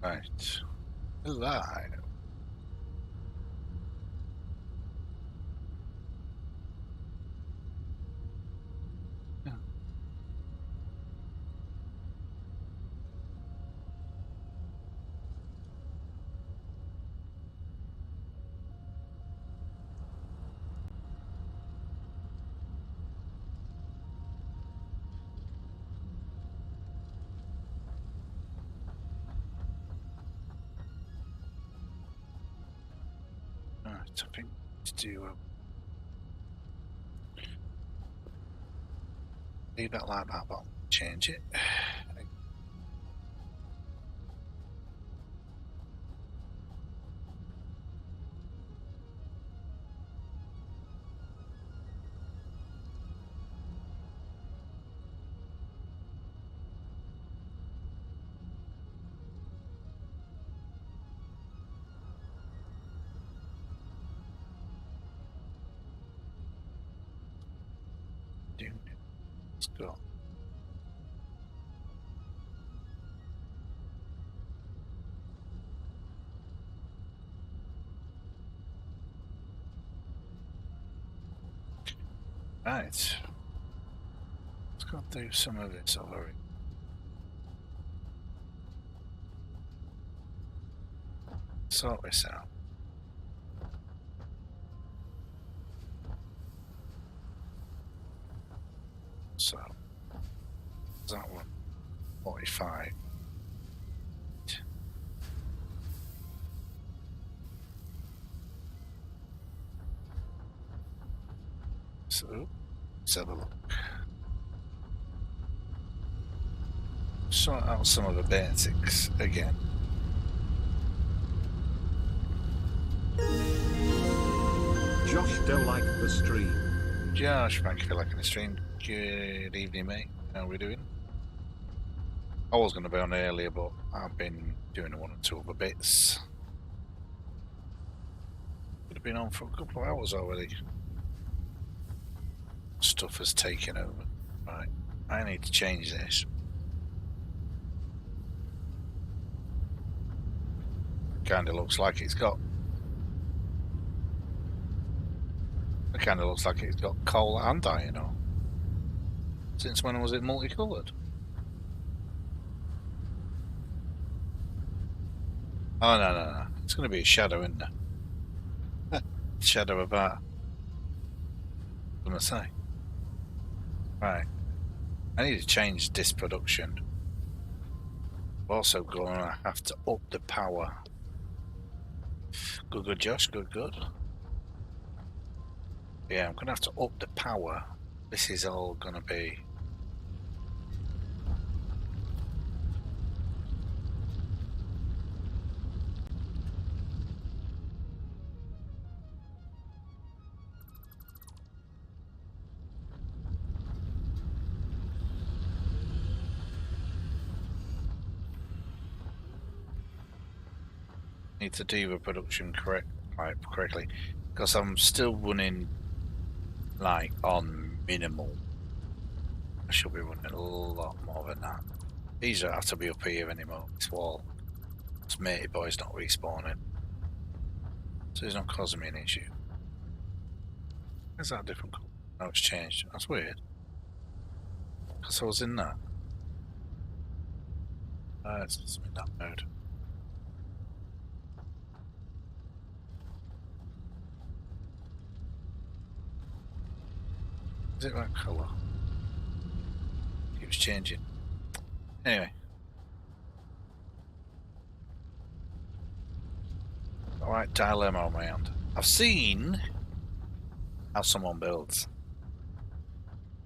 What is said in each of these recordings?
Right. Alive. Yeah. Right, I think to do leave that like that, but change it. Let's go. Right. Let's go do some of this already. Sort this out. So that one 45. So let's have a look. Sort out some of the basics again. Josh don't like the stream. Josh, thank you for liking the stream. Good evening, mate. How are we doing? I was going to be on earlier, but I've been doing one or two other bits. Could have been on for a couple of hours already. Stuff has taken over. Right, I need to change this. Kinda looks like it's got. It kinda looks like it's got coal and iron on. Since when was it multicoloured? Oh no. It's gonna be a shadow, isn't it? Shadow of that. I'm gonna say. Right. I need to change this production. I'm also gonna have to up the power. Good, Josh. Good. Yeah, I'm gonna have to up the power. This is all gonna be. Need to do the production correctly because I'm still running like on minimal. I should be running a lot more than that. These don't have to be up here anymore. This wall, this matey boy's not respawning, so he's not causing me an issue. Is that different? No, it's changed. That's weird. Because I was in that. It's in that mode. Is it that colour? Keeps changing. Anyway. Alright, dilemma on my hand. I've seen how someone builds.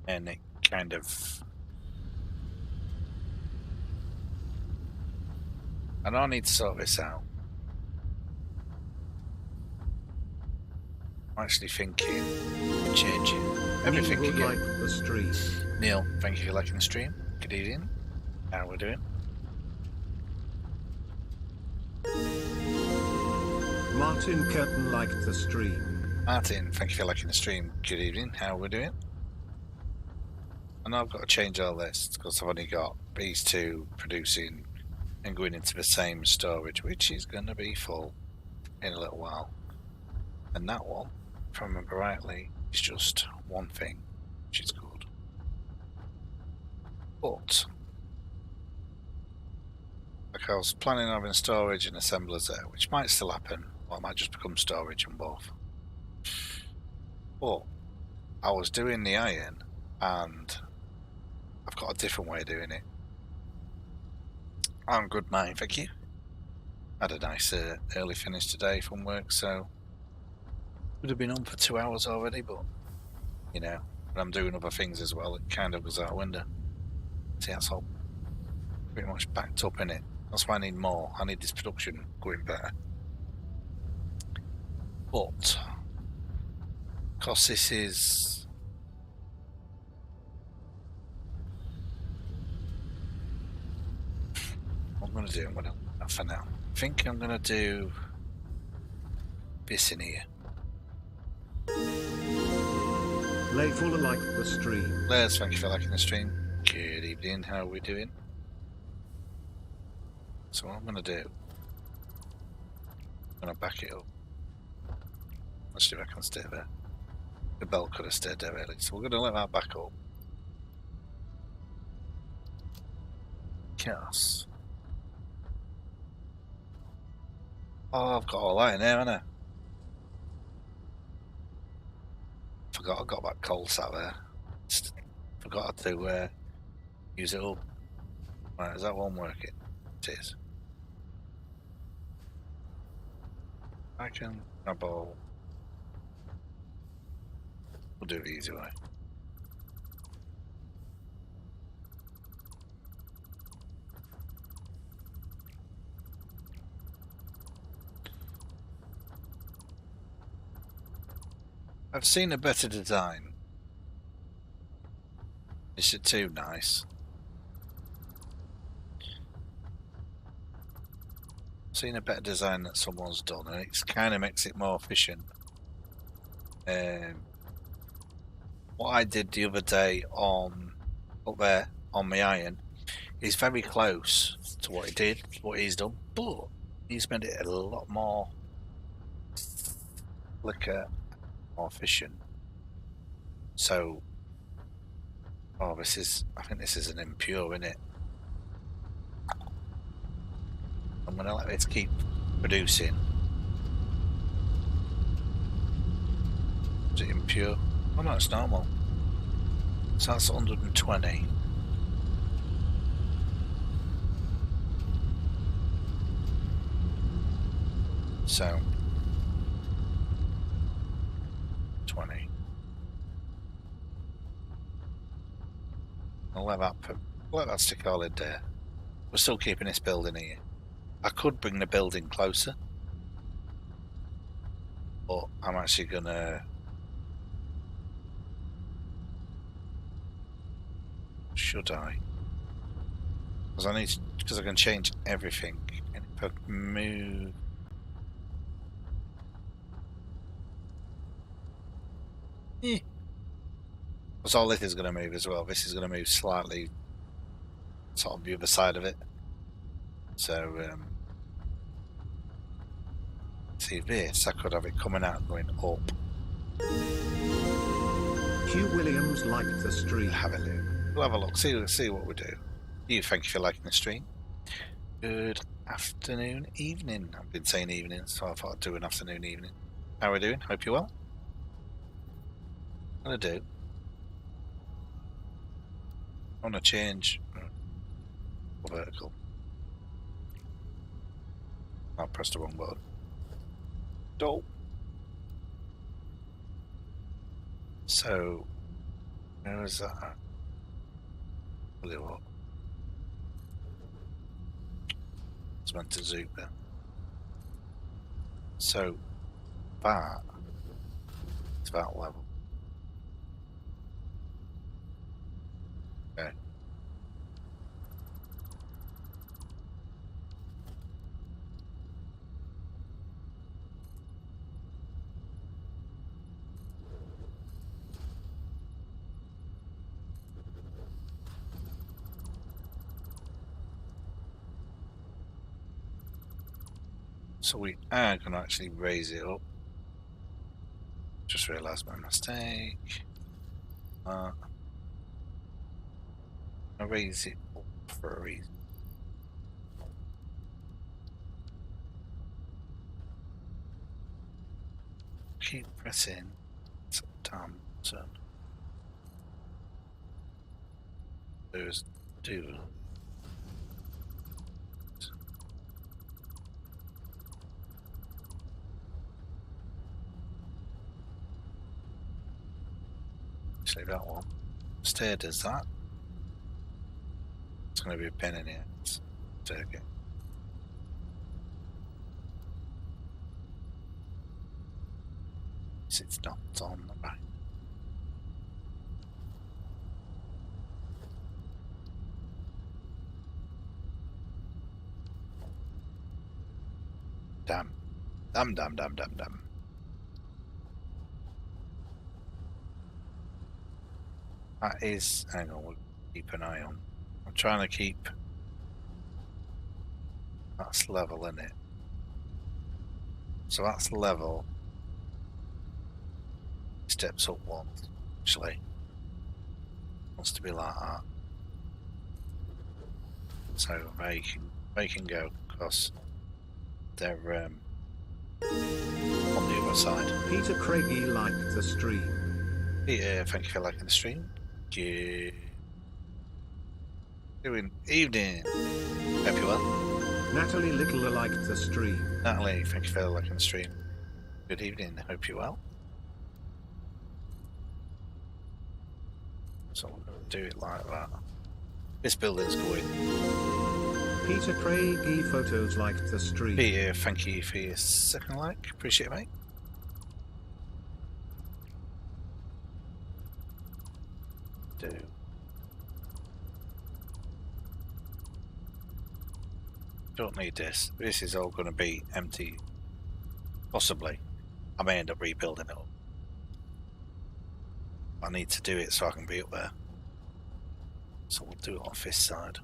And it kind of... And I need to sort this out. I'm actually thinking of changing everything Neil would again. like the stream. Neil, thank you for liking the stream. Good evening. How are we doing? Martin Curtin liked the stream. Martin, thank you for liking the stream. Good evening. How are we doing? And I've got to change all this because I've only got these two producing and going into the same storage, which is going to be full in a little while. And that one, if I remember rightly, is just one thing, which is good. But like I was planning on having storage and assemblers there, which might still happen, or it might just become storage on both. But I was doing the iron, and I've got a different way of doing it. I'm good, mate, thank you. Had a nice early finish today from work, so would have been on for 2 hours already, but you know, when I'm doing other things as well, it kind of goes out the window. See, that's all pretty much backed up in it. That's why I need more. I need this production going better. But because this is what I'm going to do, I'm going to leave that for now. I think I'm going to do this in here. Lay fuller like the stream. Les, thank you for liking the stream. Good evening, how are we doing? So what I'm going to do, I'm going to back it up. Let's see if I can stay there. The belt could have stayed there really, so we're going to let that back up. Yes. Oh, I've got all that in there, haven't I? Forgot I got that coal sat there. Forgot to use it up. Right, is that one working? It is. I can grab all. We'll do it the easy way. I've seen a better design. Is it too nice? I've seen a better design that someone's done, and it kind of makes it more efficient. What I did the other day on up there on my iron is very close to what he did, what he's done, but he's made it a lot more slicker, more efficient. So, oh, this is, I think this is an impure, isn't it? I'm going to let this keep producing. Is it impure? Oh no, it's normal. So that's 120. So 20. I'll let that stick all in there. We're still keeping this building here. I could bring the building closer, but I'm actually gonna. Should I? Because I can change everything. And if I move. Because all this is going to move as well. This is going to move slightly, sort of the other side of it. So, see this, I could have it coming out and going up. Hugh Williams liked the stream. Have a look. We'll have a look, see what we do. Thank you for liking the stream. Good afternoon, evening. I've been saying evening, so I thought I'd do an afternoon, evening. How are we doing? Hope you're well. I'm going to do. I want to change vertical. I pressed the wrong button. Dope. So, where is that at? What? It's meant to zoom there. So, that is that level. Okay. So we are going to actually raise it up. Just realised my mistake. I raise it up for a reason. Keep pressing. Damn button. There's do. Actually, that one. Stair does that. It's going to be a pen in here. Take it. It's not on the back. Damn. Damn. That is, hang on, we'll keep an eye on. I'm trying to keep, that's level, isn't it? So that's level. Steps up one, actually. Wants to be like that. So they can go, because they're on the other side. Peter Craigie liked the stream. Yeah, thank you for liking the stream. Good evening. Hope you're well. Natalie Little liked the stream. Natalie, thank you for liking the stream. Good evening. Hope you're well. So we're going to do it like that. This building's going. Peter Craigie Photos liked the stream. Peter, thank you for your second like. Appreciate it, mate. Don't need this. This is all going to be empty. Possibly. I may end up rebuilding it up. I need to do it so I can be up there. So we'll do it off this side.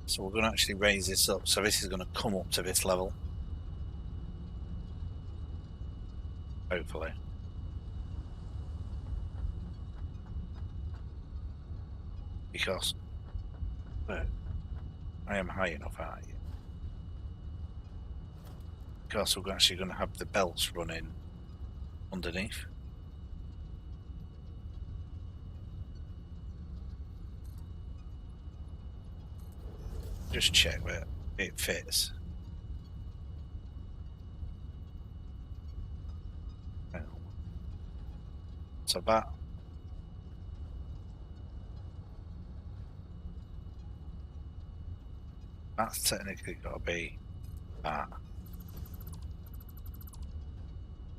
So we're going to actually raise this up. So this is going to come up to this level. Hopefully. Because I am high enough, aren't you? Because we're actually going to have the belts running underneath. Just check where it fits. So that's technically got to be that.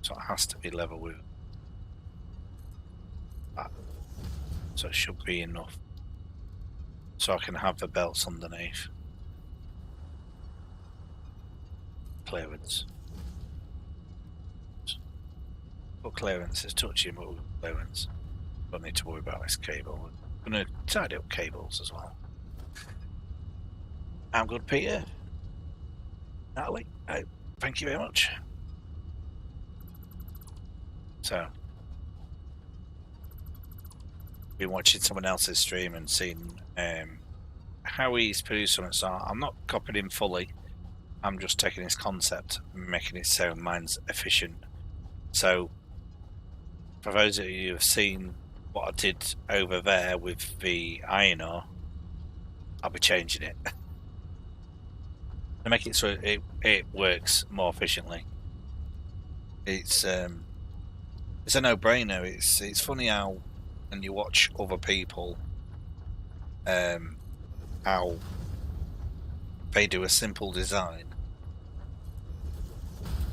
So it has to be level with that. So it should be enough. So I can have the belts underneath. Clearance. What clearance is touching what clearance? Don't need to worry about this cable. I'm going to tidy up cables as well. I'm good, Peter. Natalie, thank you very much. So, been watching someone else's stream and seen how he's produced something. So I'm not copying him fully. I'm just taking his concept and making it sound mine's efficient. So, for those of you who have seen what I did over there with the iron ore, I'll be changing it to make it so it works more efficiently. It's a no-brainer. It's funny how, when you watch other people, how they do a simple design,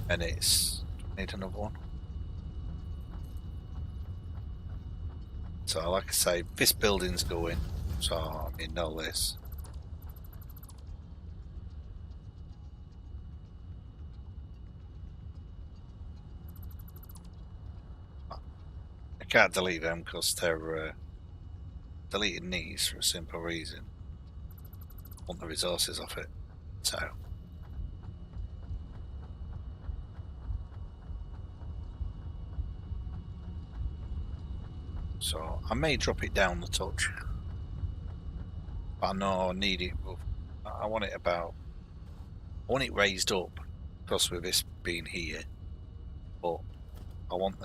and need another one. So, like I say, this building's going. So I mean, know this. can't delete them because they're deleting these for a simple reason. I want the resources off it. So I may drop it down the touch, but I know I need it. I want it raised up, because with this being here, but I want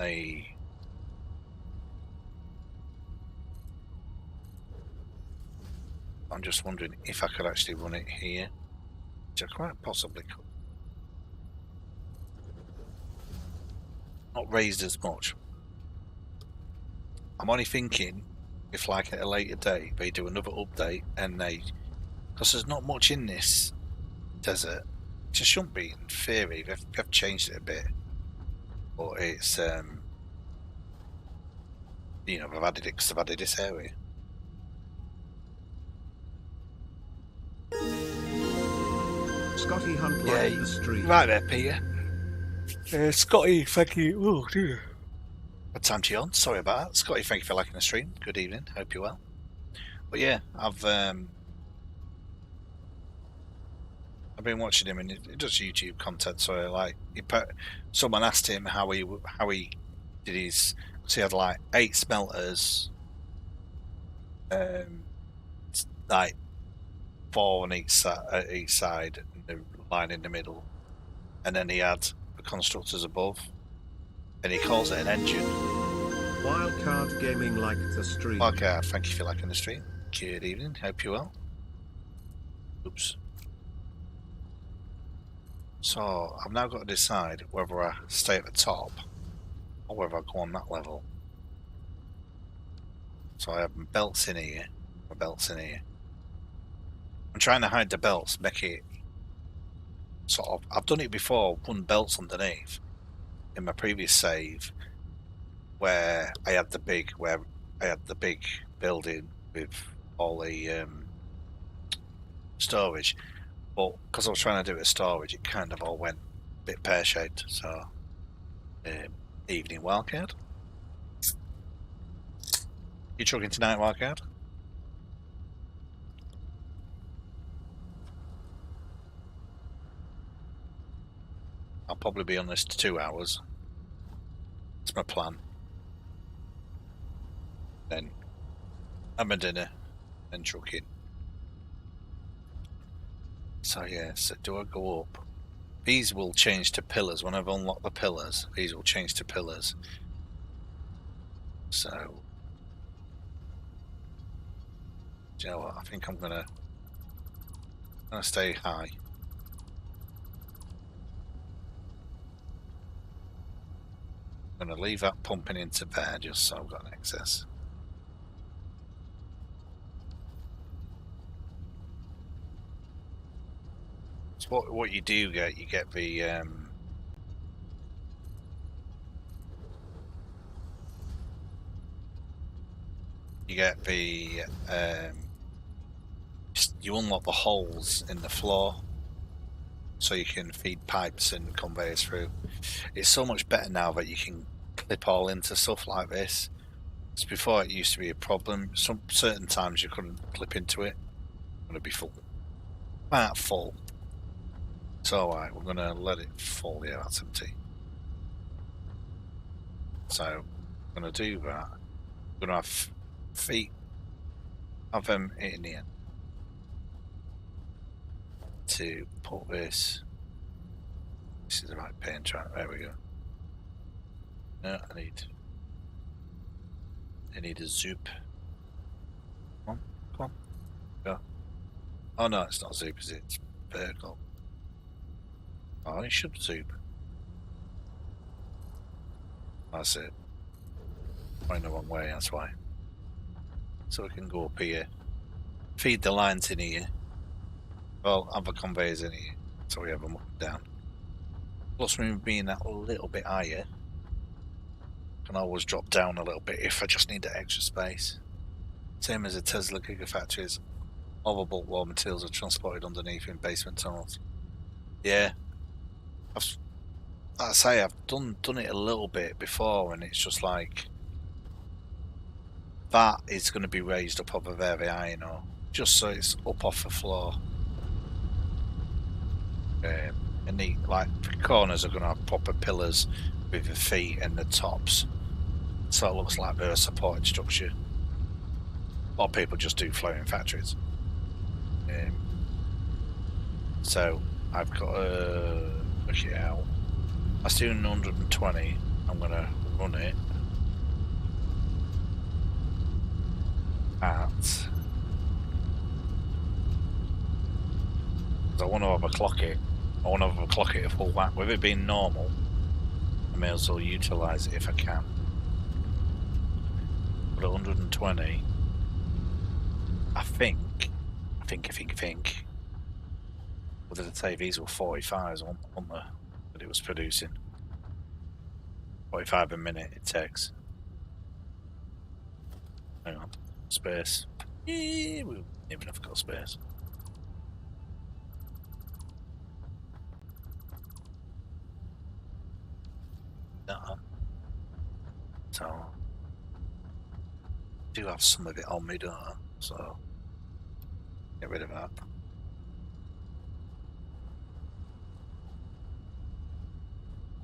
I'm just wondering if I could actually run it here, which I quite possibly could. Not raised as much. I'm only thinking if, like, at a later date they do another update and because there's not much in this desert. It just shouldn't be, in theory. They've changed it a bit, but it's they've added it because they've added this area. Scotty Hunt liked the stream. Right there, Peter. Scotty, thank you. Oh, dear. What time to you on? Sorry about that. Scotty, thank you for liking the stream. Good evening. Hope you're well. But yeah, I've been watching him, and he does YouTube content. So like, someone asked him how he did his. So he had like 8 smelters, like 4 on each side, and the line in the middle, and then he had the constructors above, and he calls it an engine. Wildcard Gaming liked the stream. Wildcard, thank you for liking the stream. Good evening. Hope you're well. Oops. So I've now got to decide whether I stay at the top or whether I go on that level. So I have my belts in here. I'm trying to hide the belts, make it sort of. I've done it before, putting belts underneath in my previous save, where I had the big building with all the storage. But because I was trying to do it as storage, it kind of all went a bit pear-shaped. So, evening, Wildcard. You trucking tonight, Wildcard? I'll probably be on this 2 hours. That's my plan. Then have my dinner, then trucking. So yeah, so do I go up? These will change to pillars. When I've unlocked the pillars, these will change to pillars. So, do you know what? I think I'm gonna stay high. I'm gonna leave that pumping into there just so I've got an excess. So what you do get, you get the you unlock the holes in the floor so you can feed pipes and conveyors through. It's so much better now that you can clip all into stuff like this. Because before it used to be a problem. Certain times you couldn't clip into it. It's going to be full. About full. So alright, we're going to let it fall. Yeah, that's empty. So I'm going to do that. I'm going to have feet of them in here to put this. This is the right paint track. There we go. No, I need a zoop. Come on, go. Oh no, it's not zoop, is it? It's vertical. Oh, it should zoop. That's it. Going the wrong way, that's why. So we can go up here. Feed the lines in here. Well, have the conveyors in here. So we have them up and down. Plus, me being that little bit higher, I can always drop down a little bit if I just need that extra space. Same as the Tesla Gigafactories. All the bulk raw materials are transported underneath in basement tunnels. Yeah. Like I say, I've done it a little bit before, and it's just like that is going to be raised up over very high, you know, just so it's up off the floor. And the corners are going to have proper pillars with the feet and the tops, so it looks like they're a supported structure. A lot of people just do floating factories. So I've got to look it out. That's doing 120. I'm going to run it at. I want to overclock it. I want to overclock it at full whack. With it being normal, I may as well utilise it if I can. But at 120, I think. What did I say? These were 45s, weren't they? That it was producing. 45 a minute it takes. Hang on. Space. Yeah, we don't even have got space. No. So I do have some of it on me, don't I? So get rid of that.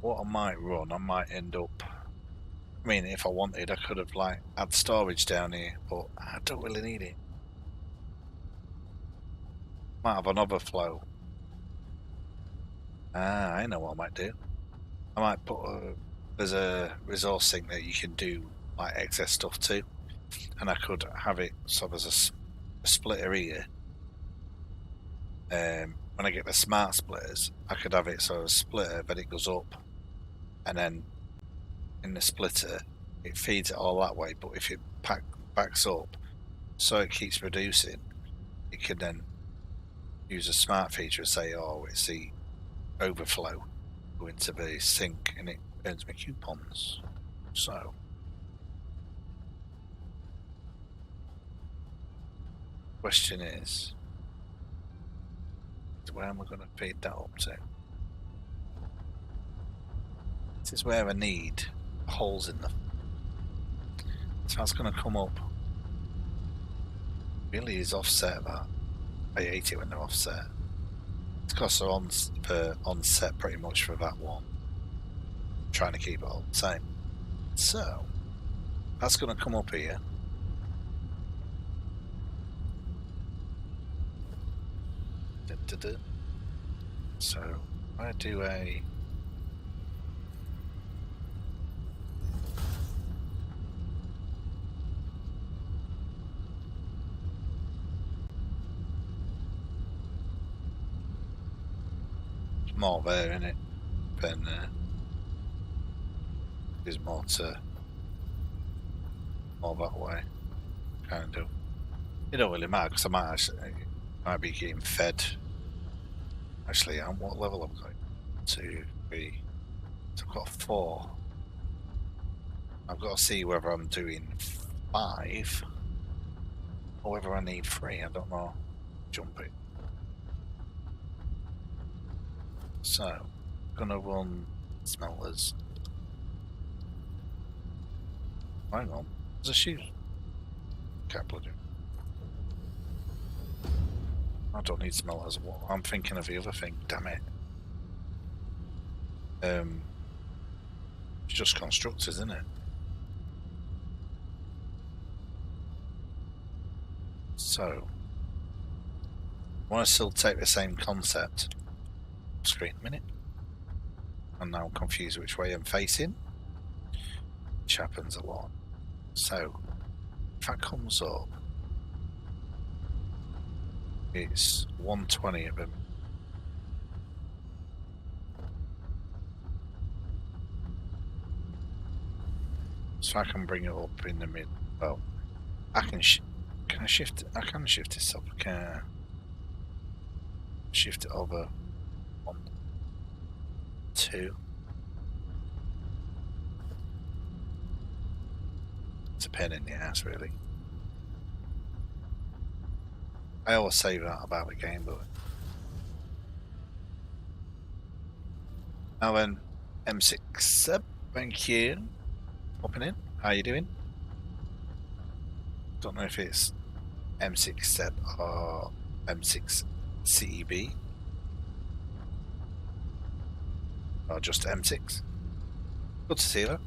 What I might run, I might end up. I mean, if I wanted, I could have had storage down here, but I don't really need it. Might have an overflow. I know what I might do. I might put there's a resource thing that you can do excess stuff to, and I could have it so there's a splitter here. When I get the smart splitters, I could have it so a splitter, but it goes up, and then in the splitter it feeds it all that way. But if it backs up, so it keeps reducing, it can then use a smart feature and say, oh, it's the overflow, go into the sink, and it earns me coupons. So question is, where am I going to feed that up to? This is where I need holes in them. So that's going to come up. Really is offset that. I hate it when they're offset. It's because they're on set pretty much for that one. I'm trying to keep it all the same. So that's going to come up here. So I do a more there in it than there's more that way, kind of. It don't really matter because I might be getting fed. Actually, on what level am I going? 2, 3. So I've got 4. I've got to see whether I'm doing 5 or whether I need 3. I don't know. Jump it. So, I'm gonna run smelters. Hang on, there's a shoe. Can't plug it. I don't need smelters. I'm thinking of the other thing. Damn it. It's just constructors, isn't it? So, I want to still take the same concept. Screen a minute. I'm now confused which way I'm facing, which happens a lot. So, if that comes up, it's 120 of them. So I can bring it up in the mid. Well, I can. Can I shift it? I can shift this up. I can shift it over 1, 2. It's a pain in the ass, really. I always say that about the game, but now then, M6, thank you. Popping in. How you doing? don't know if it's M6Z or M6 CEB or just M6. Good to see that.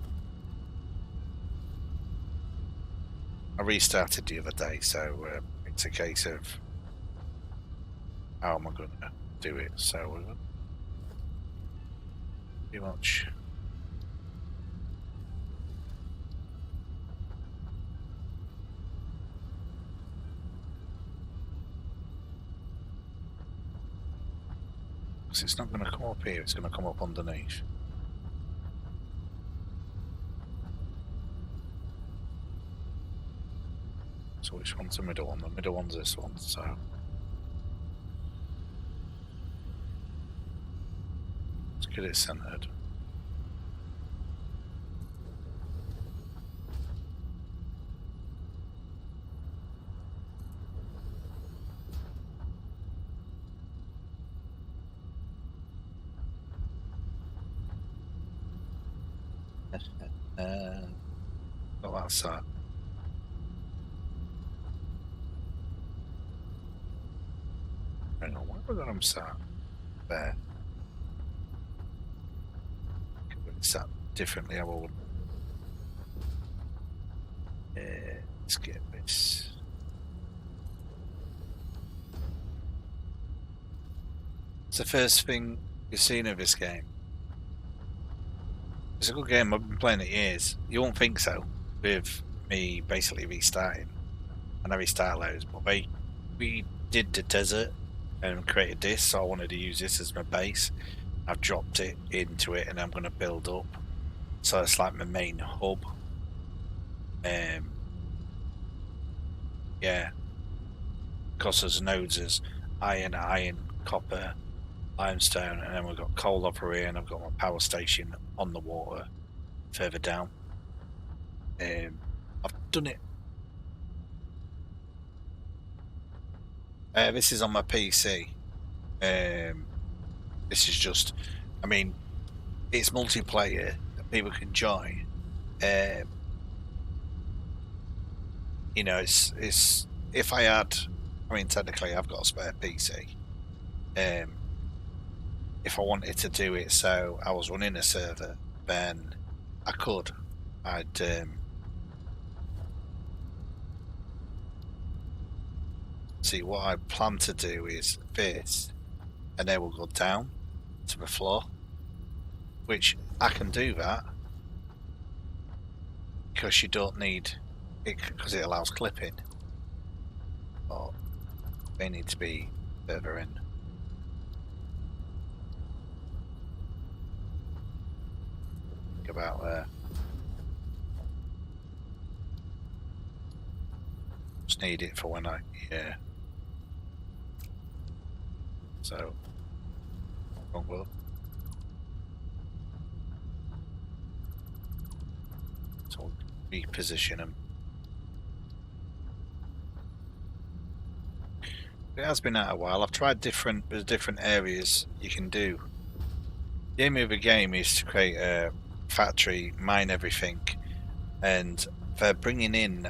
I restarted the other day, so it's a case of how am I going to do it. So pretty much. Because it's not going to come up here, it's going to come up underneath. So which one's the middle one? The middle one's this one, so. Let's get it centered. Well, that's that. Hang on, where have I got them sat? There. Could be sat differently, I would. Let's get this. It's the first thing you've seen of this game. It's a good game, I've been playing it years. You won't think so, with me basically restarting. And I restart loads, but we did the desert and created this, so I wanted to use this as my base. I've dropped it into it and I'm going to build up. So it's like my main hub. Yeah. Because there's nodes as iron, copper, limestone, and then we've got coal over here, and I've got my power station on the water further down. I've done it. This is on my PC. This is just, I mean, it's multiplayer that people can join. You know, it's if I had, I mean, technically I've got a spare PC. If I wanted to do it so I was running a server, then I could. I'd see what I plan to do is this, and then we'll go down to the floor, which I can do that because you don't need it, because it allows clipping, but they need to be further in. Think about there. Just need it for when I, yeah. So, won't work. So reposition them. It has been out a while. I've tried there's different areas you can do. The aim of the game is to create a factory, mine everything, and they're bringing in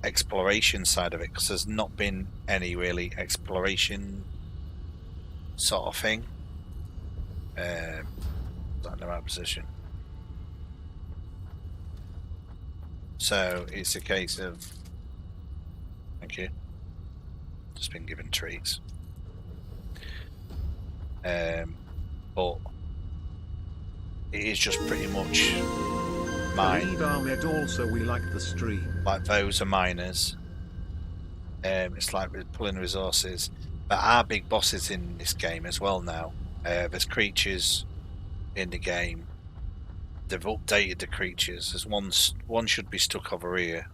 exploration side of it, because there's not been any really exploration sort of thing. Not in the right position. So it's a case of, thank you, just been given treats. But it is just pretty much mine. Ahmed also, we like the stream. Like those are miners. It's like we're pulling resources. There are big bosses in this game as well now. There's creatures in the game. They've updated the creatures. There's one should be stuck over here,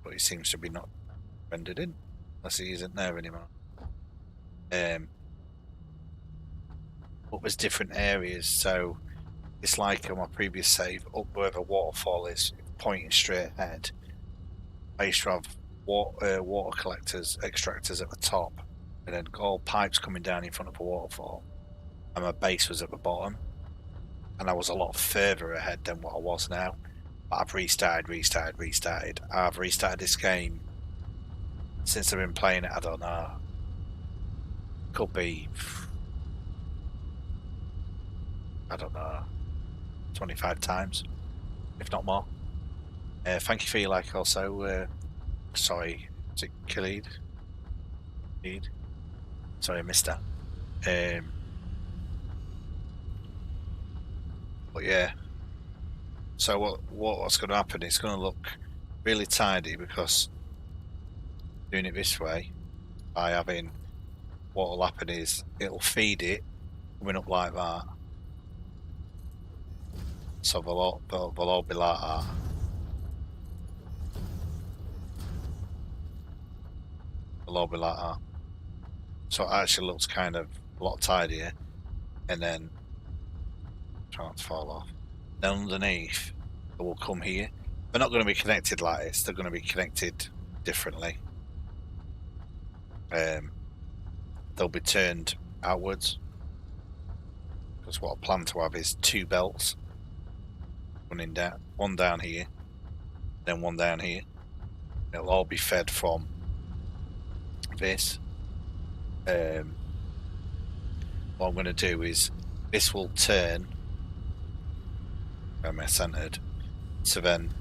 but it seems to be not rendered in, unless he isn't there anymore. But there's different areas, so it's like on my previous save, up where the waterfall is, pointing straight ahead. I used to have water collectors, extractors at the top, and then all pipes coming down in front of the waterfall, and my base was at the bottom, and I was a lot further ahead than what I was now. But I've restarted. I've restarted this game since I've been playing it, I don't know. Could be, I don't know, 25 times, if not more. Thank you for your like also. Sorry, is it Khalid? Sorry, I missed that. But yeah, so what's going to happen? It's going to look really tidy because doing it this way, by having, what will happen is it'll feed it coming up like that. So they'll all be like that. They'll all be like that. So it actually looks kind of a lot tidier. And then try not to fall off. Then underneath, it will come here. They're not going to be connected like this. They're going to be connected differently. They'll be turned outwards. Because what I plan to have is 2 belts running down, one down here, then one down here. It'll all be fed from this. What I'm going to do is this will turn. Where am I centered? So then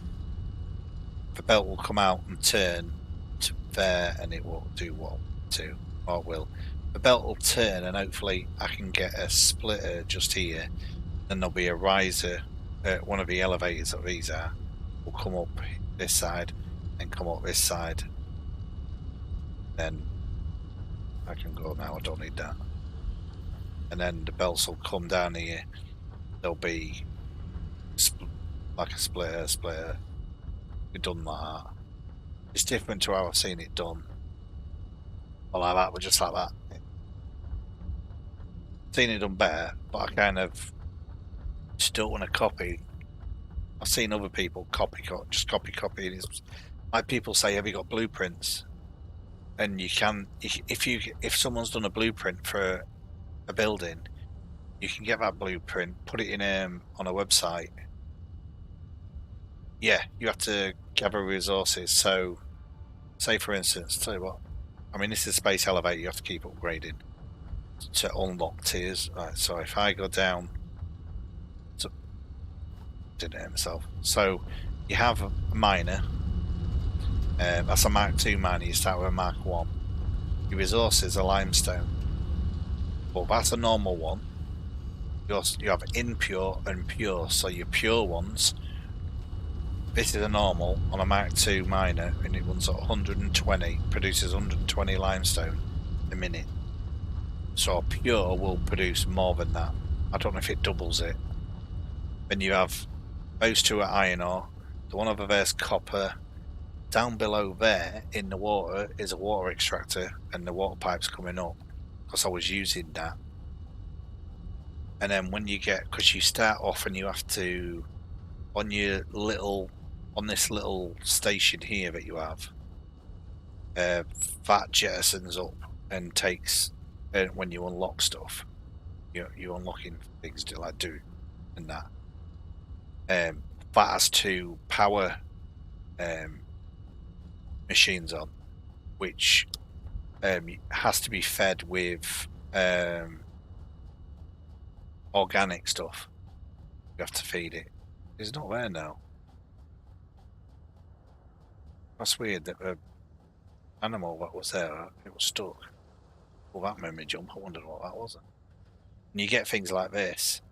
the belt will come out and turn to there, and it will do what to, or it will. The belt will turn, and hopefully I can get a splitter just here. Then there'll be a riser. One of the elevators that these are will come up this side and come up this side. Then I can go now. I don't need that. And then the belts will come down here. There'll be like a splitter. Be done like that. It's different to how I've seen it done. Not like that, but just like that. Seen it done better, but I kind of just don't want to copy. I've seen other people just copy. And it's like people say, "Have you got blueprints?" And you can, if someone's done a blueprint for a building, you can get that blueprint, put it in on a website. Yeah, you have to gather resources. So, say for instance, tell you what, I mean, this is a space elevator. You have to keep upgrading to unlock tiers. Right, so if I go down, didn't hit myself. So you have a miner. That's a Mark II miner. You start with a Mark 1. Your resources are limestone. But that's a normal one. You have impure and pure. So your pure ones, this is a normal on a Mark II miner, and it runs at 120, produces 120 limestone a minute. So a pure will produce more than that. I don't know if it doubles it. Then you have those two are iron ore. The one over there is copper. Down below there in the water is a water extractor, and the water pipe's coming up because I was using that. And then when you get, because you start off and you have to, on this little station here that you have, that jettisons up and takes, when you unlock stuff, you're unlocking things to like do and that. That has to power machines on, which has to be fed with organic stuff. You have to feed it. It's not there now. That's weird that the animal that was there, it was stuck. Well, that memory jump, I wondered what that was. And you get things like this.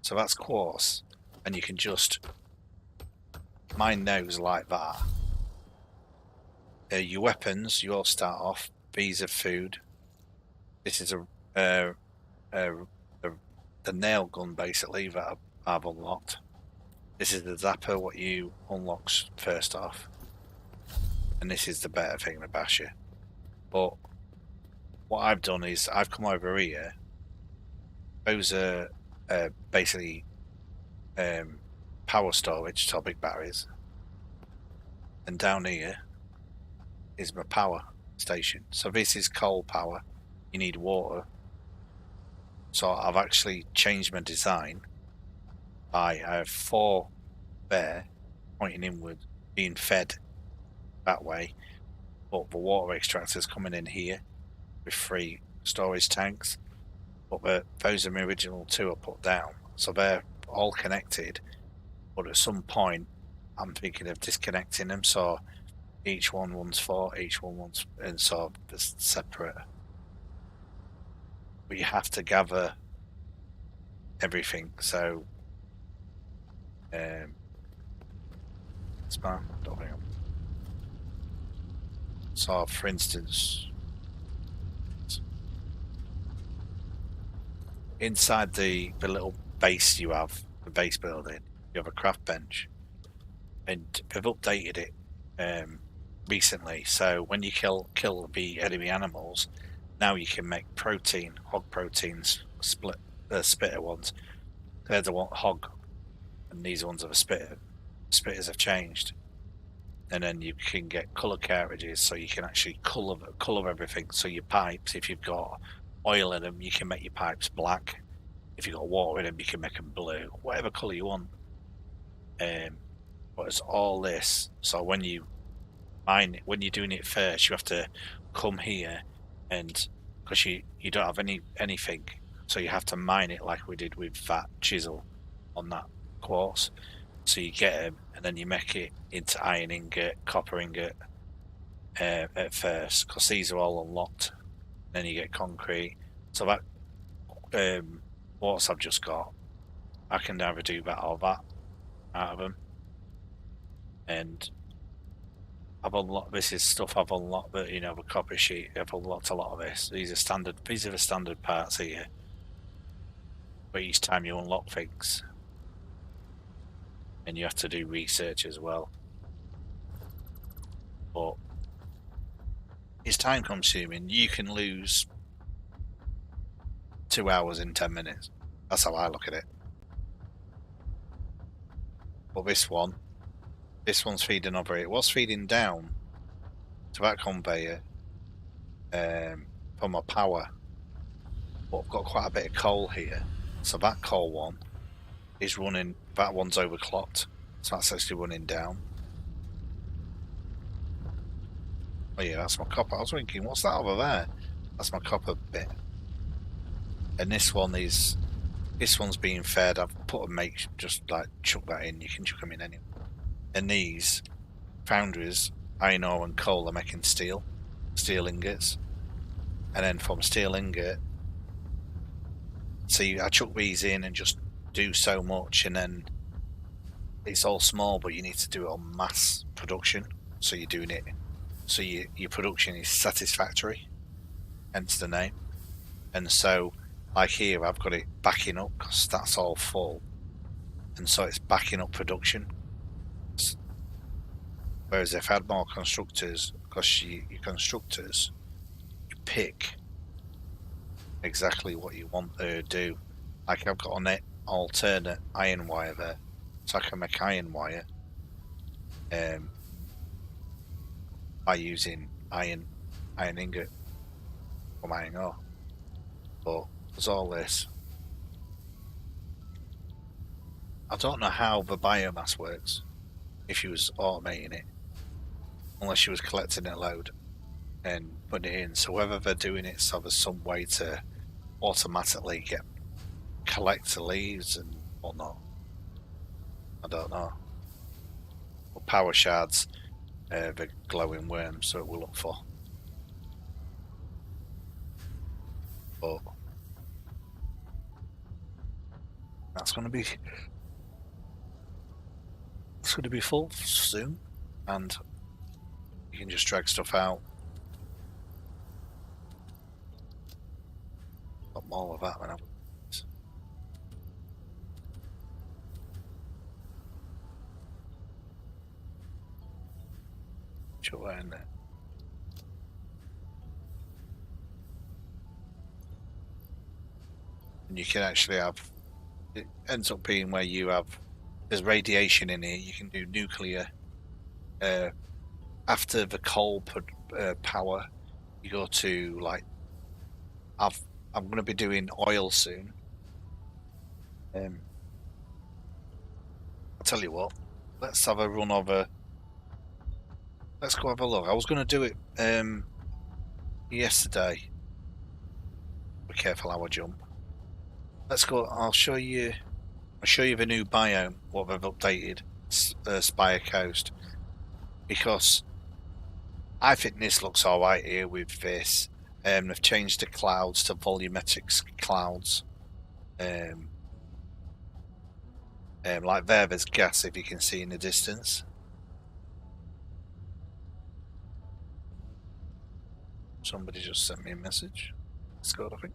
So that's quartz, and you can just mine those like that. Your weapons, you all start off. These are food. This is the nail gun basically that I've unlocked. This is the zapper, what you unlock first off, and this is the better thing, the basher. But what I've done is I've come over here. Those are basically power storage, so big batteries, and down here is my power station. So this is coal power. You need water. So I've actually changed my design. I have 4 there pointing inward, being fed that way. but the water extractor's coming in here with 3 storage tanks. But those are my original 2 I put down, so they're all connected. But at some point, I'm thinking of disconnecting them, so each one runs 4, each one runs, and so it's separate. But you have to gather everything. So, smart. Don't think. So, for instance, inside the little base you have, the base building, you have a craft bench, and they've updated it recently. So when you kill the enemy animals, now you can make protein, hog proteins, spitter ones. They're the one hog, and these ones are the spitter. Spitters have changed, and then you can get color cartridges, so you can actually color everything. So your pipes, if you've got oil in them, you can make your pipes black. If you've got water in them, you can make them blue, whatever color you want. But it's all this. So when you mine it, when you're doing it first, you have to come here, and because you don't have anything, so you have to mine it like we did with that chisel on that quartz. So you get them, and then you make it into iron ingot, copper ingot at first, because these are all unlocked. Then you get concrete. So that quartz I've just got, I can either do that or that out of them. And I've unlocked, this is stuff I've unlocked, that, you know, the copper sheet, I've unlocked a lot of this. These are the standard parts here. But each time you unlock things, and you have to do research as well. But it's time consuming. You can lose 2 hours in 10 minutes. That's how I look at it. But this one's feeding over. It was feeding down to that conveyor for my power. But I've got quite a bit of coal here. So that coal one is running, that one's overclocked. So that's actually running down. Oh yeah, that's my copper. I was thinking, what's that over there? That's my copper bit. And this one's being fed. I've put a make, just like chuck that in. You can chuck them in anyway. And these foundries, iron ore and coal, are making steel ingots. And then from steel ingot, see, I chuck these in and just do so much, and then it's all small, but you need to do it on mass production. So you're doing it, so your production is satisfactory, hence the name. And so, like here, I've got it backing up because that's all full, and so it's backing up production. Whereas if I had more constructors, because your constructors, you pick exactly what you want to do. Like I've got an alternate iron wire there, so I can make iron wire by using iron ingot from iron ore. But there's all this. I don't know how the biomass works if you was automating it, unless you was collecting a load and putting it in. So whether they're doing it so there's some way to automatically collect the leaves and whatnot, I don't know. But power shards, the glowing worms, so it will look for. But that's going to be full soon, and you can just drag stuff out. Got more of that when I'm. Chuck that in there. And you can actually have. It ends up being where you have. There's radiation in here. You can do nuclear. After the coal power, you go to like. I'm going to be doing oil soon. I'll tell you what. Let's have a run over Let's go have a look. I was going to do it yesterday. Be careful how I jump. Let's go. I'll show you the new biome, what they've updated, Spire Coast, because I think this looks alright here with this. They've changed the clouds to volumetric clouds. Like there's gas if you can see in the distance. Somebody just sent me a message. Scott, I think.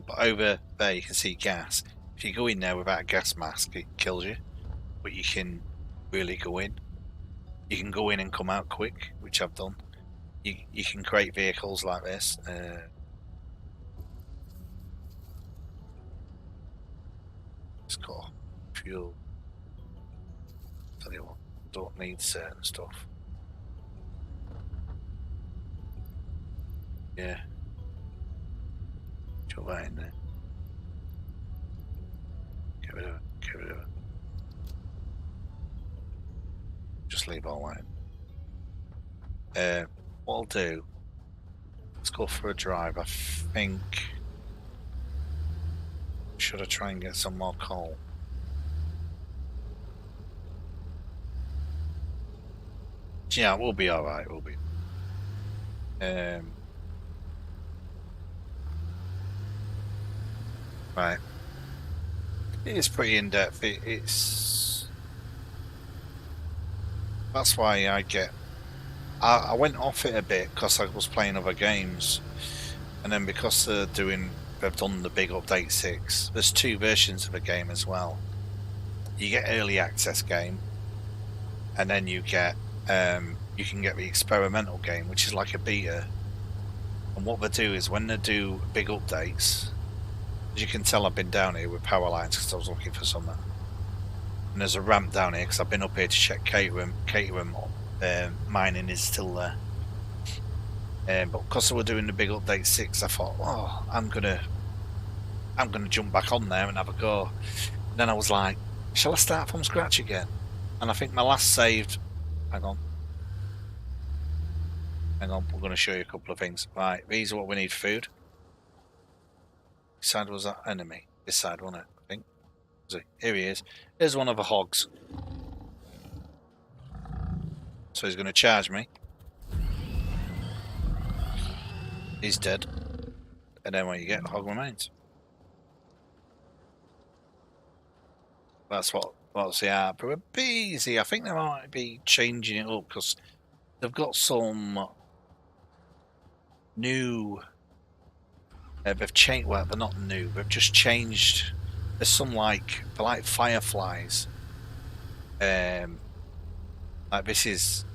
But over there you can see gas. If you go in there without a gas mask, it kills you. But you can really go in. You can go in and come out quick, which I've done. You can create vehicles like this. It's got fuel. Tell you what, don't need certain stuff. Yeah. Chuck that in there. Get rid of it. Get rid of it. Just leave all that. What I'll do, let's go for a drive. I think, should I try and get some more coal? Yeah, we'll be all right. We'll be. Right. It is pretty in depth. It's that's why I went off it a bit because I was playing other games, and then because they've done the big update 6. There's 2 versions of the game as well. You get early access game, and then you get you can get the experimental game, which is like a beta. And what they do is when they do big updates, as you can tell, I've been down here with power lines because I was looking for something. And there's a ramp down here because I've been up here to check Caterham. Caterham mining is still there. But because they were doing the big update 6, I thought, oh, I'm gonna jump back on there and have a go. And then I was like, shall I start from scratch again? And I think my last saved. Hang on. We're going to show you a couple of things. Right, these are what we need for food. This side was that enemy. This side, wasn't it? I think. Here he is. Here's one of the hogs. So he's going to charge me. He's dead. And then what you get, the hog remains. That's what's the art. But a bit easy. I think they might be changing it up because they've got some new. They've changed. Well, they're not new. They've just changed. There's some they're like fireflies. Like this is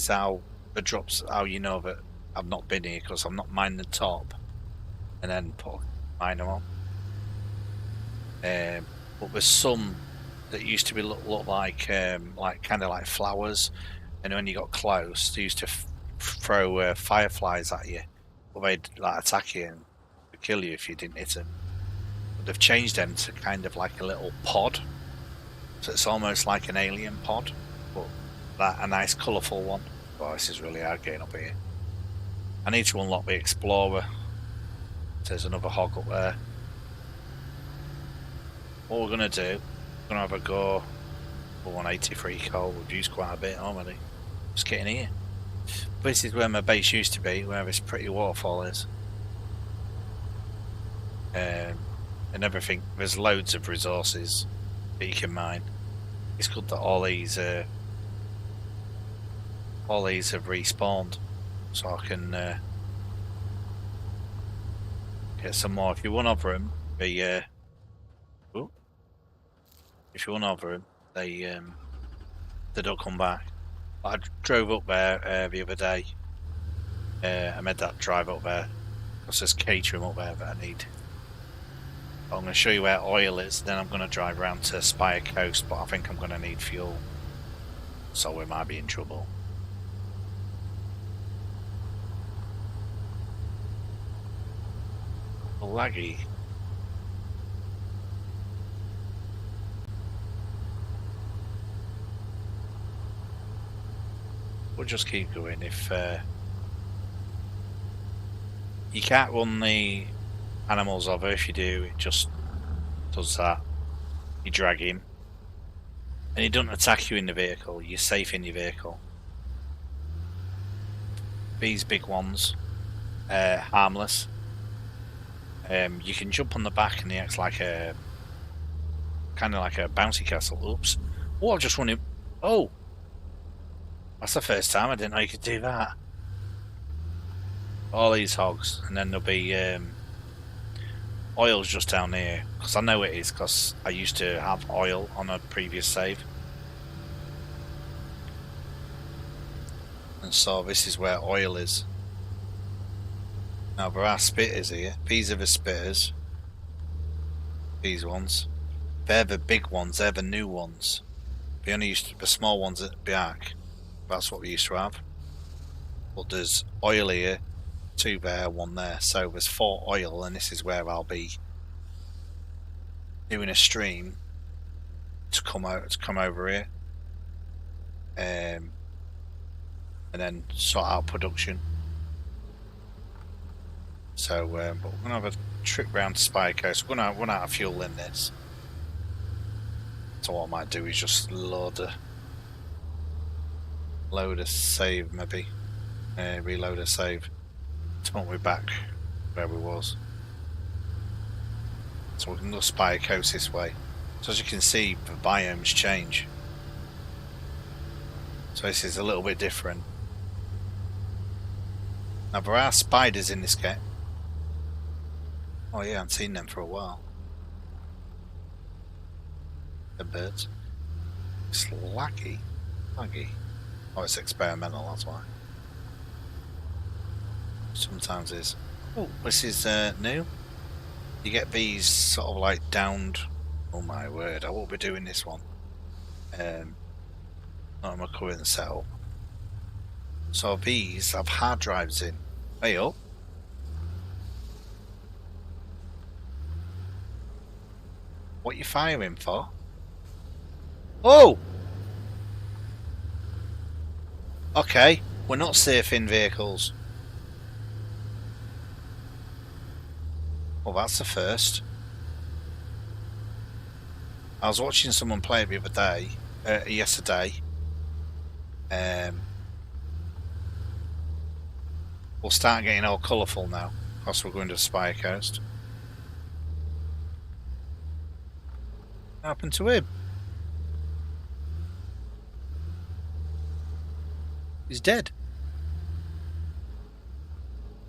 how the drops. How you know that I've not been here because I'm not mining the top, and then mine them on. But there's some that used to be look like kind of like flowers, and when you got close, they used to throw fireflies at you, but they'd like attack you and kill you if you didn't hit them. But they've changed them to kind of like a little pod, so it's almost like an alien pod, but a nice colourful one. Oh, this is really hard getting up here. I need to unlock the explorer. There's another hog up there. What we're gonna do, we're gonna have a go for 183 coal. We've used quite a bit already. Just getting here. This is where my base used to be, where this pretty waterfall is. And everything. There's loads of resources that you can mine. It's good that all these have respawned, so I can get some more. If you run over them, if you run over them, they don't come back. I drove up there the other day. I made that drive up there because there's catering up there that I need. I'm going to show you where oil is, then I'm going to drive around to Spire Coast, but I think I'm going to need fuel, so we might be in trouble. Laggy. we'll just keep going. If you can't run the animals over, if you do, it just does that. You drag him, and he doesn't attack you in the vehicle. You're safe in your vehicle. These big ones, harmless. You can jump on the back, and he acts like a kind of like a bouncy castle. Oops! Oh, I've just run him. Oh, that's the first time I didn't know you could do that. All these hogs, and then there'll be oil's just down here, because I know it is, because I used to have oil on a previous save. And so this is where oil is. Now there are spitters here. These are the spitters. These ones. They're the big ones, they're the new ones. We only used to, the small ones at the back. That's what we used to have. But there's oil here, 2 there, 1 there. So there's 4 oil, and this is where I'll be doing a stream to come over here. And then sort out production. So but we're gonna have a trip round to Spy Coast. We're gonna run out of fuel in this. So what I might do is just load a save, maybe reload a save. So we're back where we was. So we can go Spy Coast this way. So as you can see, the biomes change. So this is a little bit different. Now there are spiders in this game. Oh yeah, I haven't seen them for a while. The birds. It's laggy. Oh, it's experimental, that's why. Sometimes it's... Oh, this is new. You get these sort of like downed... Oh my word, I won't be doing this one. Not in my current setup. So these have hard drives in. Hey up. What are you firing for? Oh! Okay, we're not safe in vehicles. Well, that's the first. I was watching someone play it the other day, yesterday. We'll start getting all colourful now, because we're going to Spy Coast. What happened to him? He's dead.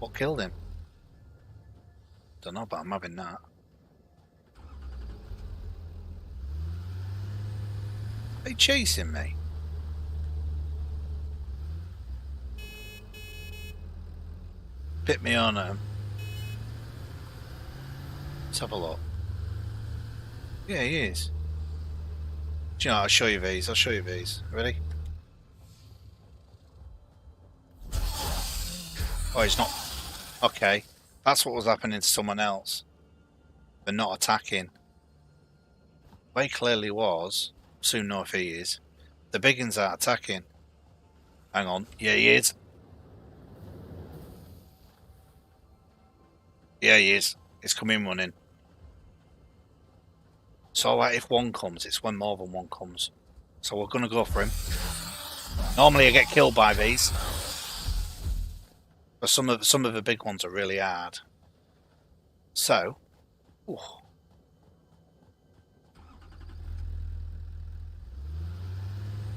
What killed him? Don't know, but I'm having that. Are they chasing me? Pit me on him. Let's have a look. Yeah, he is. Do you know, I'll show you these. Ready? Oh, he's not. Okay. That's what was happening to someone else. They're not attacking. Way clearly was. Soon know if he is. The big ones are attacking. Hang on. Yeah, he is. Yeah, he is. He's coming running. So if one comes, it's when more than one comes. So we're going to go for him. Normally I get killed by these. But some of the big ones are really hard. So... Ooh.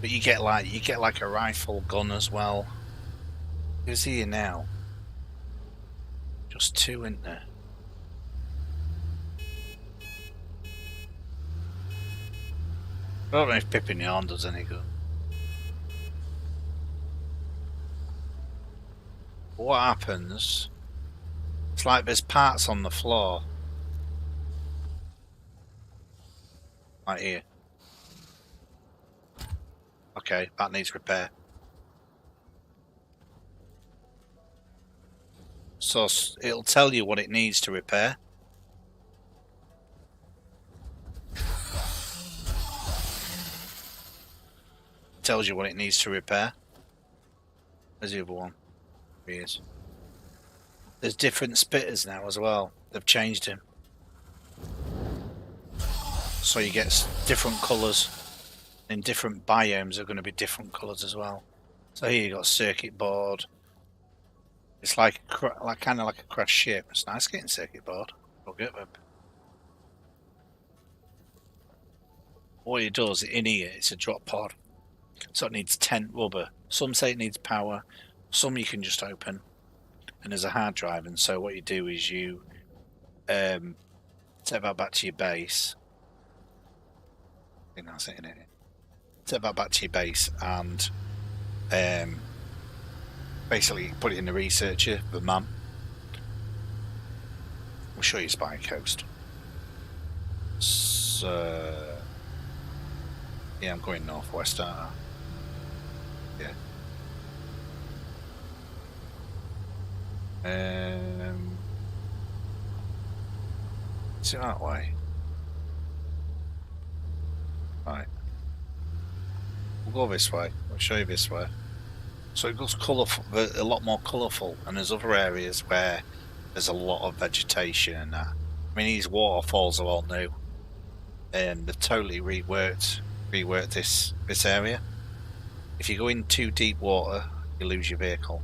But you get like a rifle gun as well. Who's here now? Just 2, isn't there? I don't know if pipping yarn does any good. What happens? It's like there's parts on the floor. Right here. Okay, that needs repair. So it'll tell you what it needs to repair. Tells you what it needs to repair. There's the other one. Here he is. There's different spitters now as well. They've changed him. So you get different colours. In different biomes, are going to be different colours as well. So here you got circuit board. It's like kind of like a crashed ship. It's nice getting circuit board. We'll get them. What it does in here, it's a drop pod. So it needs tent rubber. Some say it needs power. Some you can just open. And there's a hard drive. And so what you do is you take that back to your base. I think that's it, innit? Take that back to your base and basically put it in the researcher, the man. We'll show you Spy Coast. So, yeah, I'm going northwest, aren't I? Yeah. Is it that way? Right. We'll go this way. I'll show you this way. So it goes colourful, a lot more colourful, and there's other areas where there's a lot of vegetation and that. I mean, these waterfalls are all new, and they've totally reworked this area. If you go in too deep water, you lose your vehicle.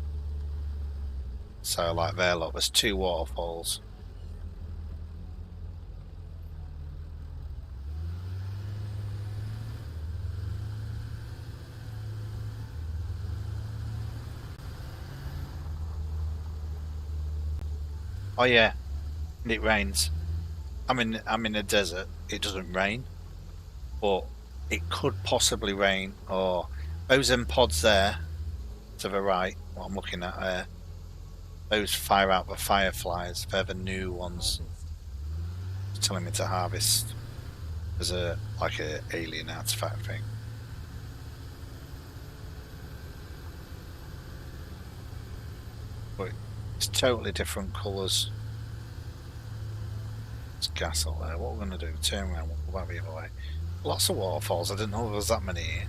So like there, look, there's 2 waterfalls. Oh yeah, and it rains. I'm in a desert. It doesn't rain, but it could possibly rain. Or those pods there to the right, what I'm looking at there, those fire out the fireflies. They're the new ones. It's telling me to harvest. There's a alien artifact thing. But it's totally different colours. There's gas up there. What we're going to do? Turn around. We'll go back the other way. Lots of waterfalls. I didn't know there was that many here.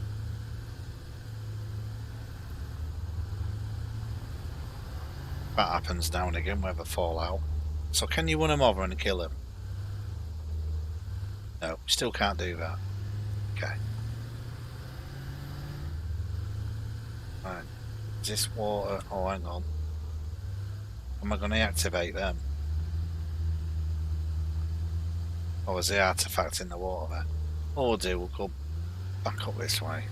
That happens now and again where they fall out. So can you run them over and kill them? No, still can't do that. Okay. Right. Is this water? Oh, hang on. Am I going to activate them? Or is the artifact in the water there? What we'll do, we'll go back up this way.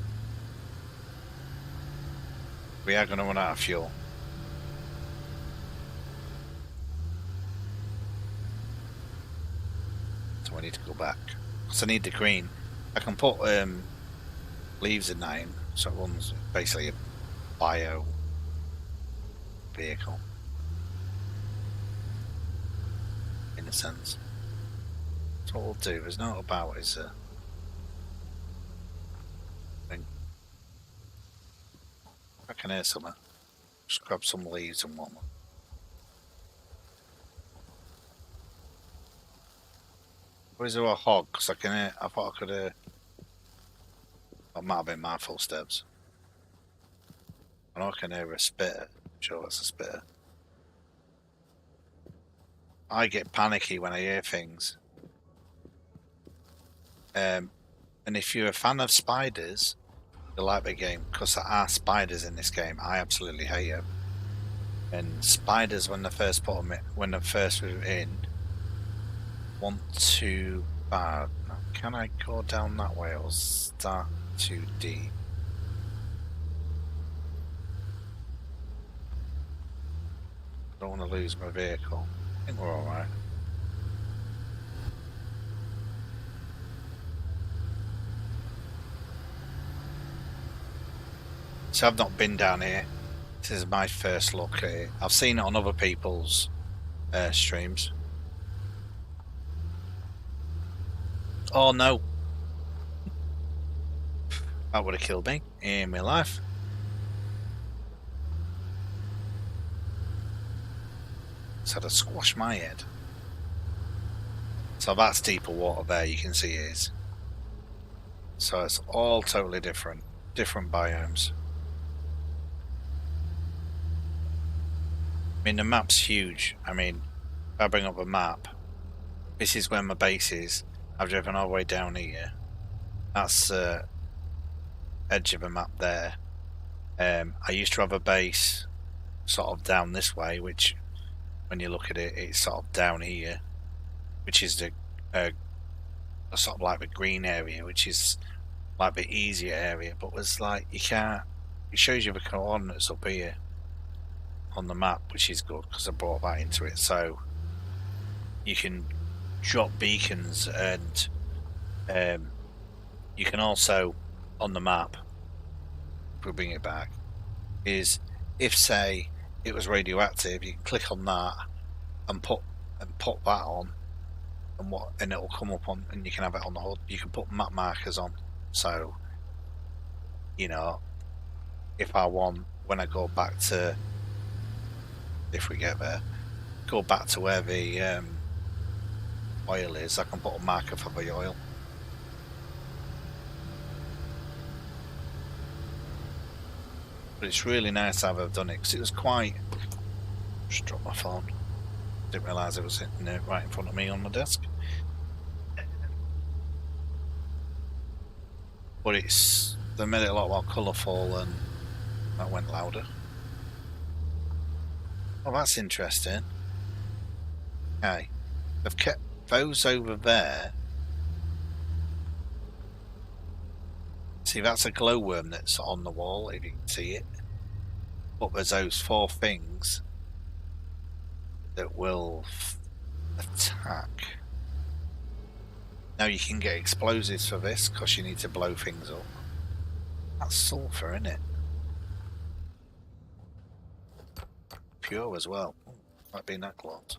We are going to run out of fuel. So we need to go back. So I need the green. I can put leaves in that in, so it runs basically a bio vehicle. In a sense. So what we'll do, there's no about is thing. I can hear something. Just grab some leaves and whatnot. Or is there a hog? Because I can hear, I thought I could hear. That might have been my footsteps. I know I can hear a spitter. Sure, that's a spitter. I get panicky when I hear things. And if you're a fan of spiders, you'll like the game, because there are spiders in this game. I absolutely hate them. And spiders, when they first put them in, when they first were in, want too bad. Now, can I go down that way or start too deep? I don't want to lose my vehicle. I think we're alright. So I've not been down here. This is my first look at it. I've seen it on other people's streams. Oh no. That would have killed me in my life. So I'd have squashed my head. So that's deeper water there, you can see it is. So it's all totally different biomes. mean, the map's huge. I mean, if I bring up a map, this is where my base is. I've driven all the way down here. That's edge of a map there. I used to have a base sort of down this way, which when you look at it, it's sort of down here, which is the sort of like the green area, which is like the easier area. But it's like you can't. It shows you the coordinates up here on the map, which is good because I brought that into it. So you can drop beacons, and you can also on the map, if we bring it back, is if say it was radioactive, you can click on that and put that on, and it'll come up on, and you can have it on the HUD. You can put map markers on, so you know if I want, when I go back to, if we get there, go back to where the oil is, I can put a marker for the oil. But it's really nice how I've done it, because it was quite... Just dropped my phone. Didn't realise it was right in front of me on my desk. But they made it a lot more colourful, and that went louder. Oh, that's interesting. Okay. They've kept those over there. See, that's a glowworm that's on the wall, if you can see it. But there's those 4 things that will attack. Now you can get explosives for this, because you need to blow things up. That's sulphur, isn't it? Pure as well. Might be that lot.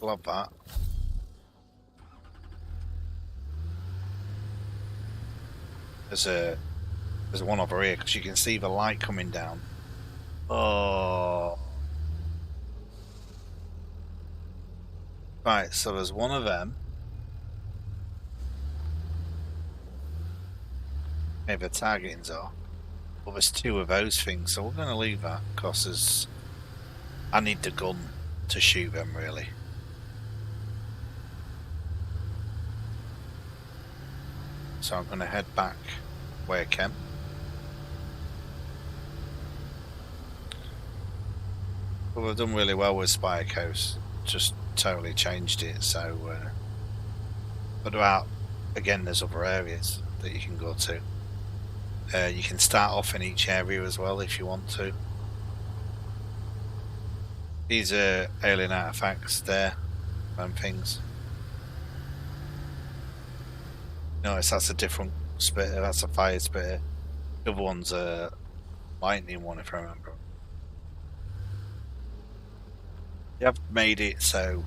Love that. There's one over here, because you can see the light coming down. Oh. Right, so there's one of them. Maybe the targetings are. But there's 2 of those things, so we're going to leave that, because I need the gun to shoot them, really. So I'm going to head back where I can. But we've done really well with Spire Coast. Just totally changed it. So, but about again, there's other areas that you can go to. You can start off in each area as well if you want to. These are alien artifacts there and things. Notice that's a different spitter, that's a fire spitter. The other one's a lightning one, if I remember. They have made it so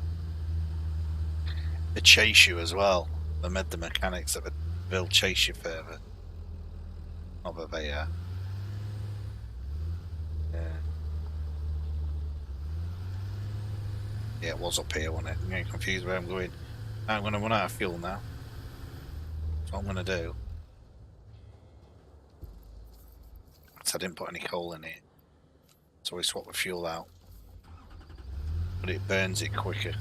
they chase you as well. They made the mechanics that they'll chase you further. Not that they are. Yeah, it was up here, wasn't it? I'm getting confused where I'm going. I'm going to run out of fuel now. That's what I'm going to do. So I didn't put any coal in it. So we swap the fuel out. But it burns it quicker.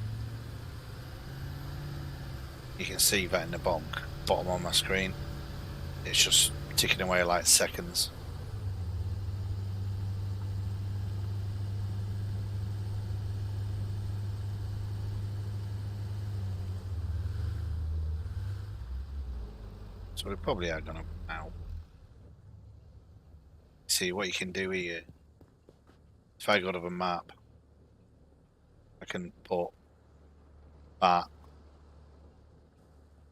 You can see that in the bottom on my screen. It's just ticking away like seconds. So we probably are going to now. See what you can do here. If I go to the map, I can put that,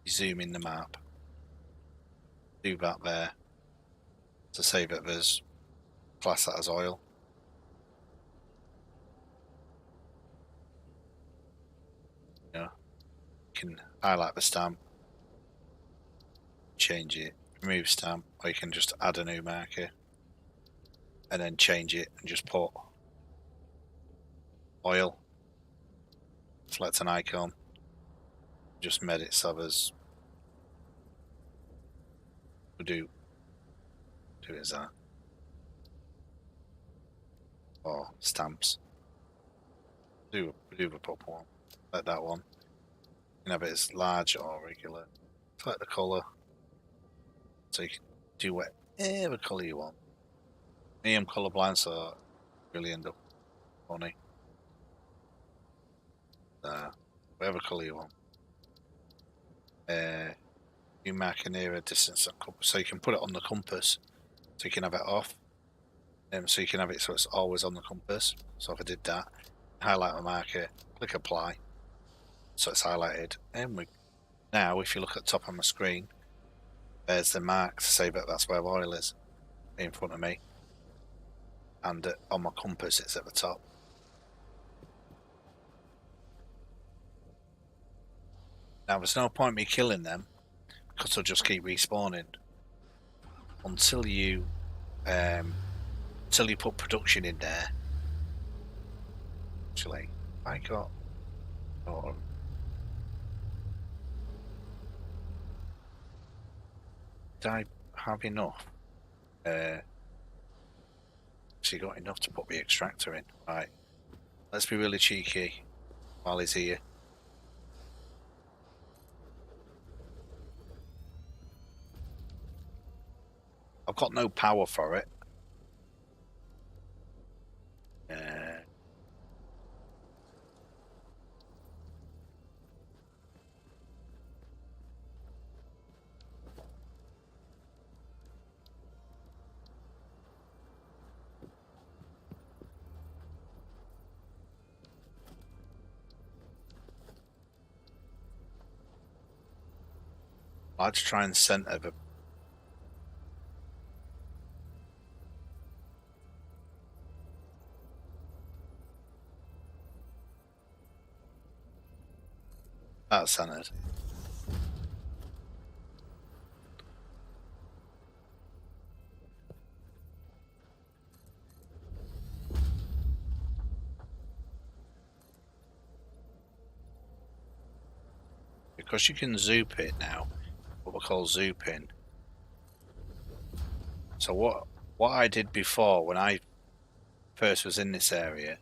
zoom in the map, do that there to say that there's, class that as oil. You know, you can highlight the stamp, change it, remove stamp, or you can just add a new marker and then change it and just put oil, select an icon, just made it so there's, we'll do it as that. or stamps. Do a proper one. Like that one. You can have it as large or regular. Select the colour. So you can do whatever colour you want. Me, I'm colourblind, so really end up funny. Whatever colour you want. You mark a nearer distance on compass, so you can put it on the compass, so you can have it off. So you can have it so it's always on the compass. So if I did that, highlight my marker, click apply, so it's highlighted. And now, if you look at the top of my screen, there's the mark to say that that's where oil is in front of me, and on my compass it's at the top. Now there's no point me killing them because they'll just keep respawning until you put production in there. Actually, I got. Oh, did I have enough? Actually, got enough to put the extractor in. Right. Let's be really cheeky while he's here. I've got no power for it. I'll just try and center the. That's centered. Because you can zoop it now, what we call zooping. So what I did before when I first was in this area.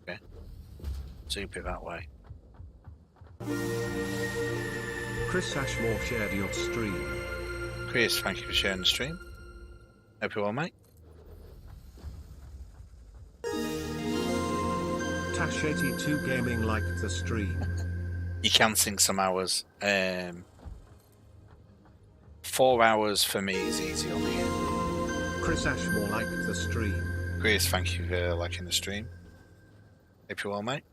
Okay. Zoop it that way. Chris Ashmore shared your stream. Chris, thank you for sharing the stream. Hope you're well, mate. Tash82 Gaming liked the stream. You can sink some hours. 4 hours for me is easy on here. Chris Ashmore liked the stream. Chris, thank you for liking the stream. Hope you're well, mate.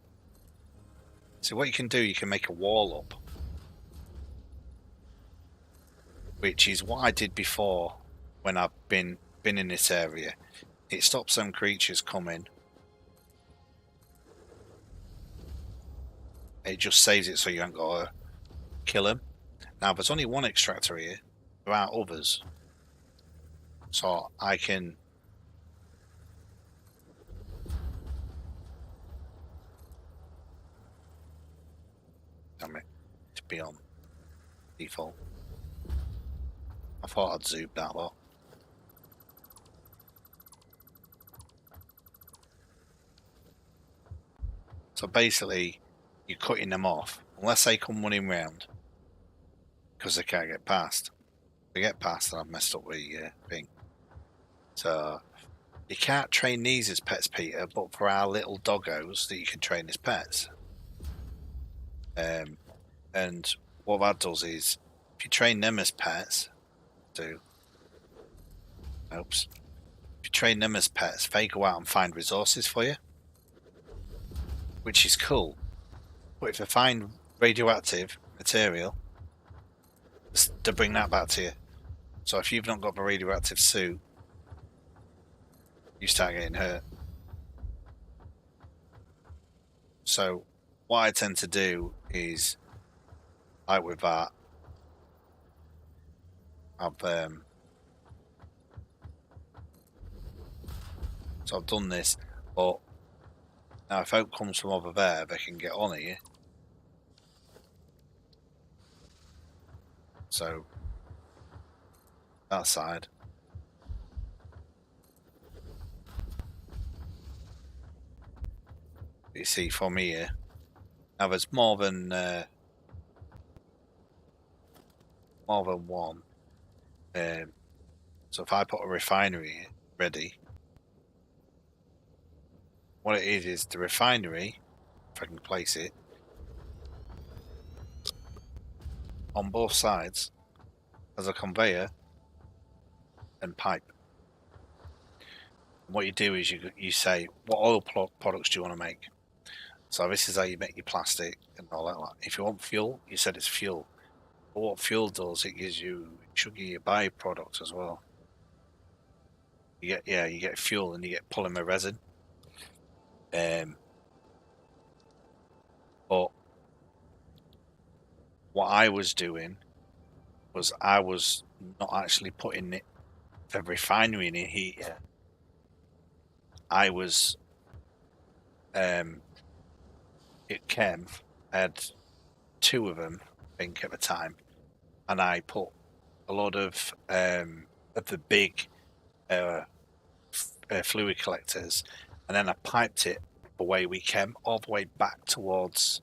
So what you can do, you can make a wall up, which is what I did before when I've been in this area. It stops some creatures coming. It just saves it so you haven't got to kill them. Now, there's only one extractor here. There are others. So I can... Damn it. To be on default. I thought I'd zoom that lot. So basically, you're cutting them off unless they come running round because they can't get past. If they get past, then I've messed up the thing. So you can't train these as pets, Peter, but for our little doggos that you can train as pets. And what that does is, if you train them as pets, if you train them as pets, they go out and find resources for you, which is cool. But if they find radioactive material, they bring that back to you. So if you've not got the radioactive suit, you start getting hurt. So what I tend to do is, like with that, so I've done this, but now if out comes from over there, they can get on here. So that side, You see from here, now there's more than one. So if I put a refinery ready, what it is the refinery, if I can place it, on both sides as a conveyor and pipe. And what you do is you say, what oil products do you want to make? So this is how you make your plastic and all that. If you want fuel, you said it's fuel. But what fuel does, it gives you, it should give you a byproduct as well. You get fuel and you get polymer resin. But what I was doing was I was not actually putting the refinery in here. I was it came, I had 2 of them, I think, at the time, and I put a lot of the big fluid collectors, and then I piped it the way we came, all the way back towards,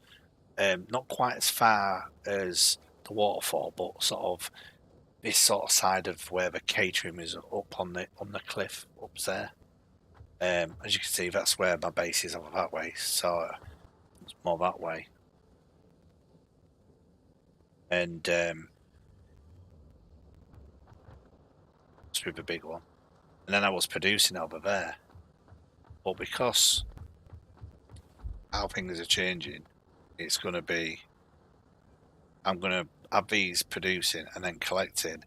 not quite as far as the waterfall, but sort of this sort of side of where the catering is, up on the cliff up there. As you can see, that's where my base is, over that way, so it's more that way. And through the big one, and then I was producing over there, but because how things are changing, it's going to be, I'm going to have these producing and then collecting,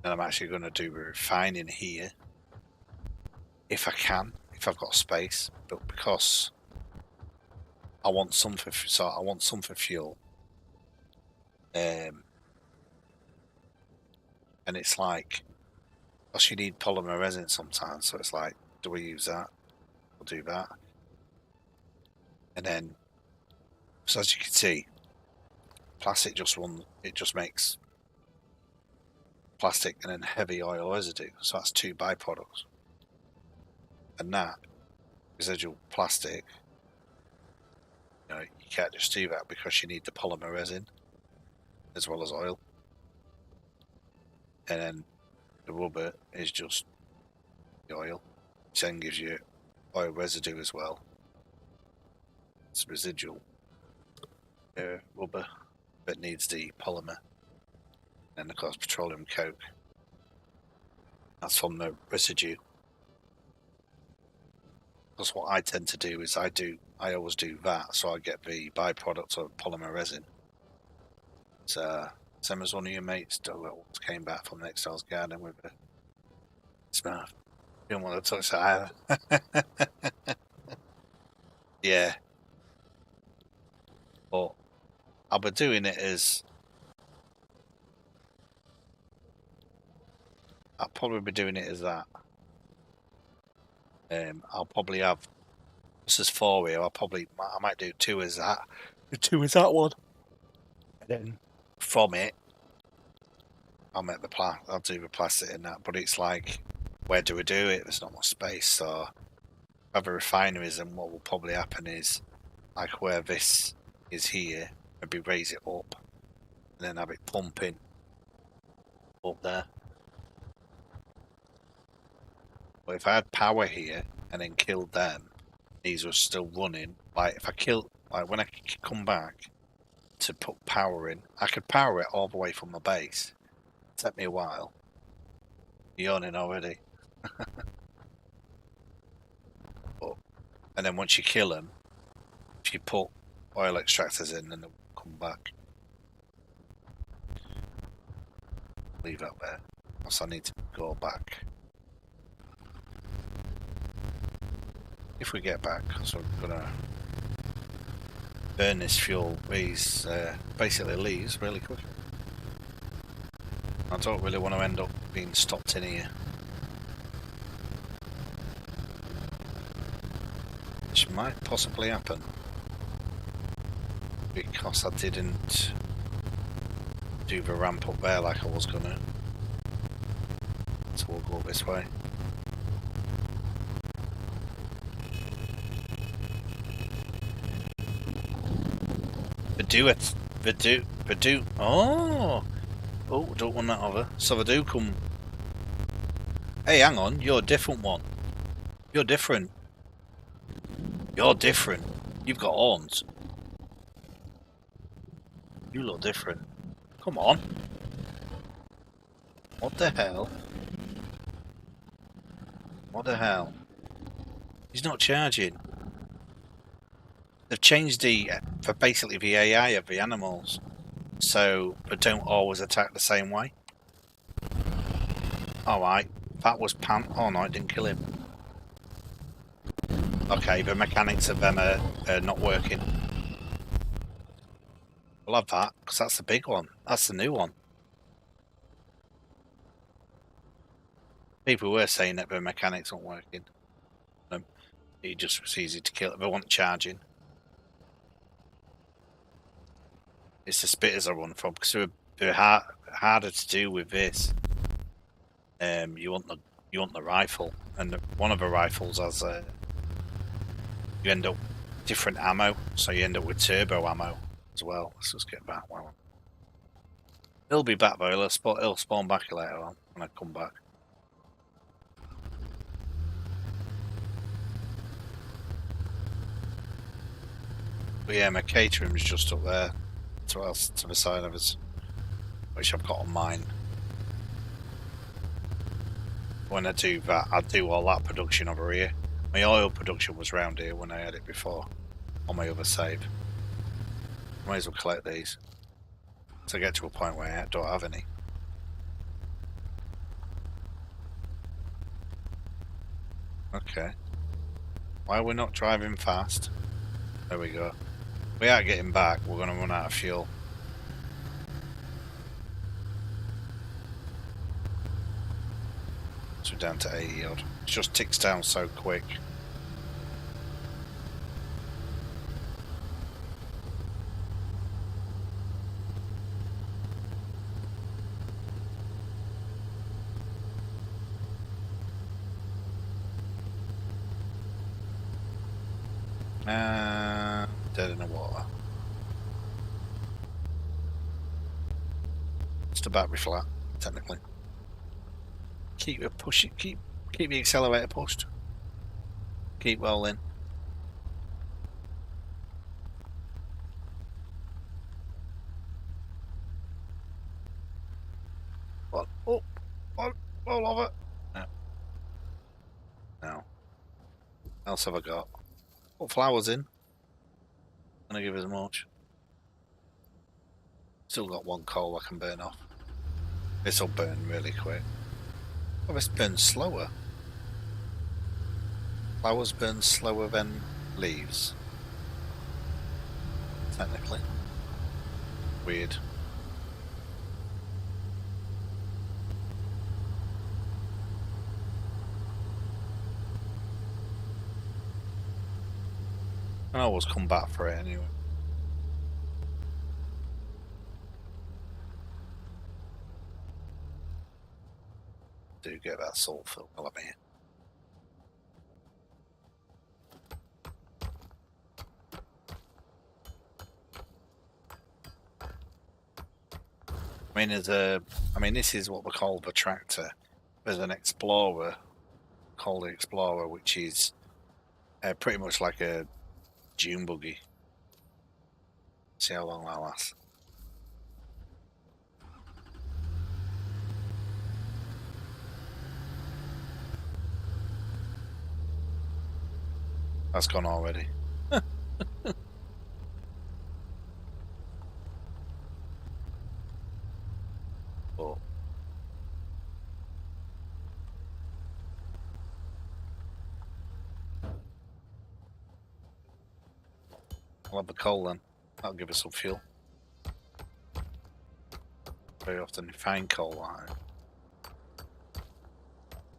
and I'm actually going to do refining here if I can, if I've got space, but because I want some for fuel, and it's like, plus you need polymer resin sometimes, so it's like, do we use that? We'll do that. And then, so as you can see, plastic just makes plastic and then heavy oil residue, so that's 2 byproducts. And that residual plastic, you can't just do that because you need the polymer resin as well as oil. And then the rubber is just the oil, which then gives you oil residue as well. It's residual rubber that needs the polymer, and of course petroleum coke. That's from the residue. Because what I tend to do is I always do that, so I get the byproduct of polymer resin. So same as one of your mates came back from the Exiles Garden with a smart. You don't want to touch that either. Yeah. But I'll be doing it as, I'll probably be doing it as that. I'll probably have, this is 4 here, I might do 2 as that. 2 as that one. And then from it, I'll do the plastic in that, but it's like, where do we do it? There's not much space, so other refineries, and what will probably happen is, like where this is here, maybe raise it up, and then have it pumping up there. But if I had power here and then killed them, these were still running. Like if I kill, like when I come back to put power in, I could power it all the way from my base. It'd take me a while. Yawning already. And then once you kill them, if you put oil extractors in, then they'll come back. Leave that there. Also, I need to go back. If we get back, so we're gonna burn this fuel, these basically leaves really quick. I don't really want to end up being stopped in here. Which might possibly happen because I didn't do the ramp up there like I was gonna. So we'll go this way. They do. Oh, don't want that over. So they do come. Hey, hang on, you're a different one. You're different. You're different. You've got horns. You look different. Come on. What the hell? What the hell? He's not charging. They've changed for basically the AI of the animals, so they don't always attack the same way. Alright, that was Pan. Oh no, I didn't kill him. Okay, the mechanics of them are not working. We'll have that, because that's the big one. That's the new one. People were saying that the mechanics aren't working. It just was easy to kill. They weren't charging. It's the spitters I run from, because they're harder to do with this. You want the rifle, and one of the rifles has you end up different ammo, so you end up with turbo ammo as well. Let's just get back one. He'll be back though. He'll spawn back later on when I come back. But yeah, my catering's just up there, to the side of us, which I've got on mine. When I do that, I do all that production over here. My oil production was round here when I had it before, on my other save. Might as well collect these. So I get to a point where I don't have any. Okay. Why are we not driving fast? There we go. We are getting back, we're going to run out of fuel. So we're down to 80 odd. It just ticks down so quick. Dead in the water. It's the battery flat, technically. Keep it pushing. Keep the accelerator pushed. Keep rolling. What? Oh, all of it. No. No. What else have I got? Put flowers in. Gonna give us much. Still got one coal I can burn off. This'll burn really quick. Oh, this burns slower. Flowers burn slower than leaves. Technically. Weird. I always come back for it anyway. Do get that salt fill while I'm here. I mean, this is what we call the tractor. There's an Explorer called the Explorer, which is pretty much like a dune buggy. See how long that lasts. That's gone already. Oh. I'll have the coal then. That'll give us some fuel. Very often you find coal like that.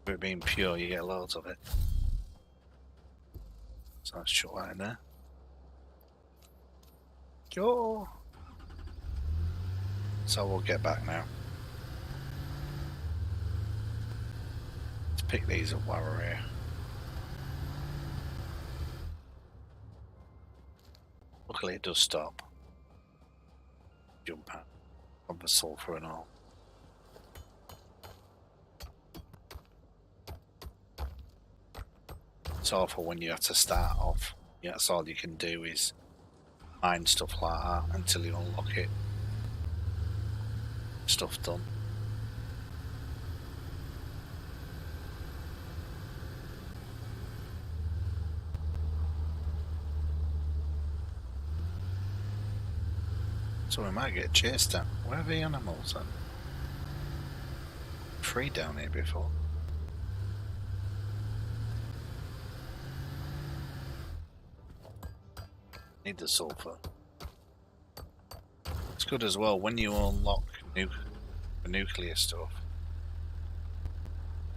With it being pure, you get loads of it. So let's chuck that in there. Go. So we'll get back now. Let's pick these up while we're here. Luckily it does stop. jump out of the sulphur and all. It's awful when you have to start off. Yeah, that's all you can do is mine stuff like that until you unlock it. Stuff done. So we might get chased at. Where are the animals then? Free down here before. Need the sulphur. It's good as well when you unlock the nuclear stuff.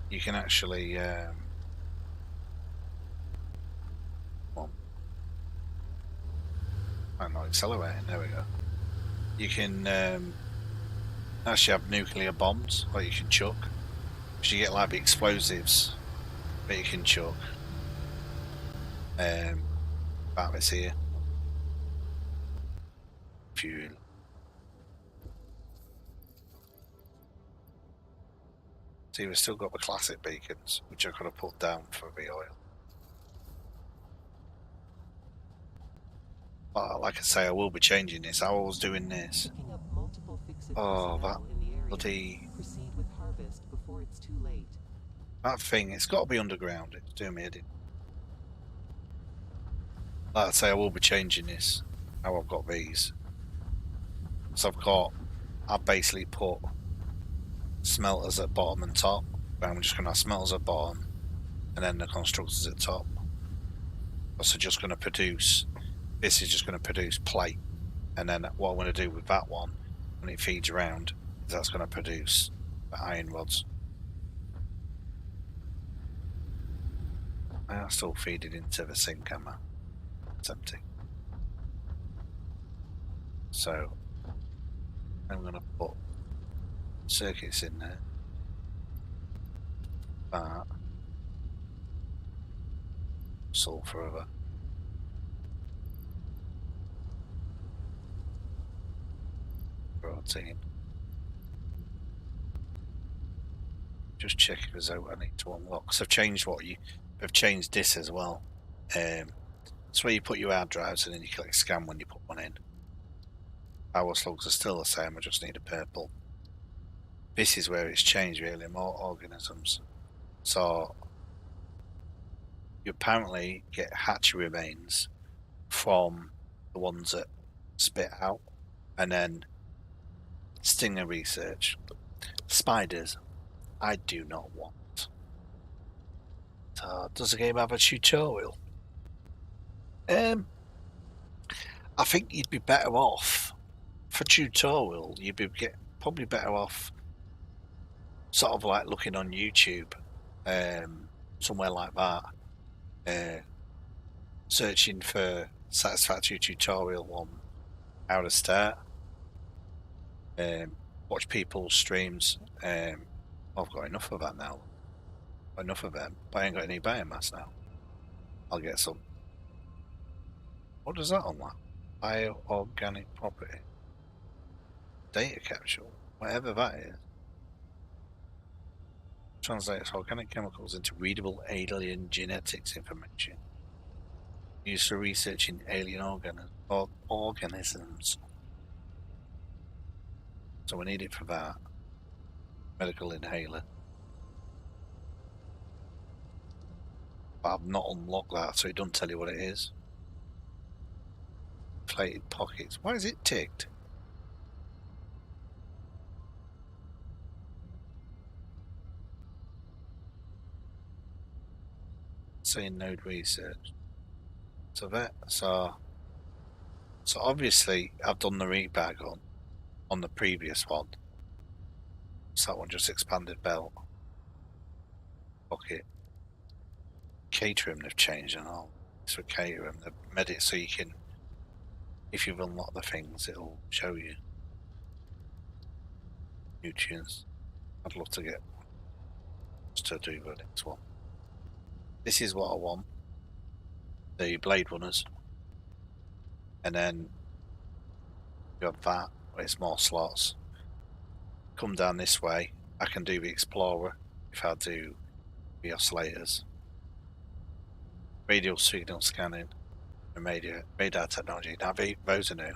You can actually I'm not accelerating. There we go. You can actually have nuclear bombs that you can chuck. So you get like the explosives that you can chuck. About this here. Fuel. See, we've still got the classic beacons, which I could have put down for the oil. But like I say, I will be changing this. How I was doing this. Oh, that bloody... That thing, it's got to be underground. It's doing me head in. Like I say, I will be changing this. How I've got these. So I've basically put smelters at bottom and top. I'm just going to have smelters at bottom and then the constructors at top. So just going to produce, this is just going to produce plate, and then what I'm going to do with that one when it feeds around is that's going to produce the iron rods. I still feed it into the sink, am I? It's empty. So I'm going to put circuits in there. That sulphur over. Protein. Just check if there's out I need to unlock. Because I've changed I've changed this as well. It's where you put your hard drives and then you click scan when you put one in. Power slugs are still the same, I just need a purple. This is where it's changed really, more organisms. So you apparently get hatchery remains from the ones that spit out, and then stinger research. Spiders, I do not want. So does the game have a tutorial? I think you'd be better off for tutorial. You'd be probably better off sort of like looking on YouTube, somewhere like that, searching for satisfactory tutorial on how to start. Watch people's streams. I've got enough of that now. Enough of them, but I ain't got any biomass now. I'll get some. What does that unlock? Bio-organic property. Data capture, whatever that is. Translates organic chemicals into readable alien genetics information. Used for researching alien organisms. So we need it for that. Medical inhaler. But I've not unlocked that, so it doesn't tell you what it is. Inflated pockets. Why is it ticked? Saying node research. So obviously I've done the rebag on the previous one. So that one just expanded belt. Pocket. Catering they've changed and all. So catering, they've made it so you can, if you've unlocked the things, it'll show you nutrients. I'd love to get just to do the next one. This is what I want. The blade runners. And then you have that, It's more slots. Come down this way. I can do the Explorer if I do the oscillators. Radio signal scanning and radar technology. Now those are new.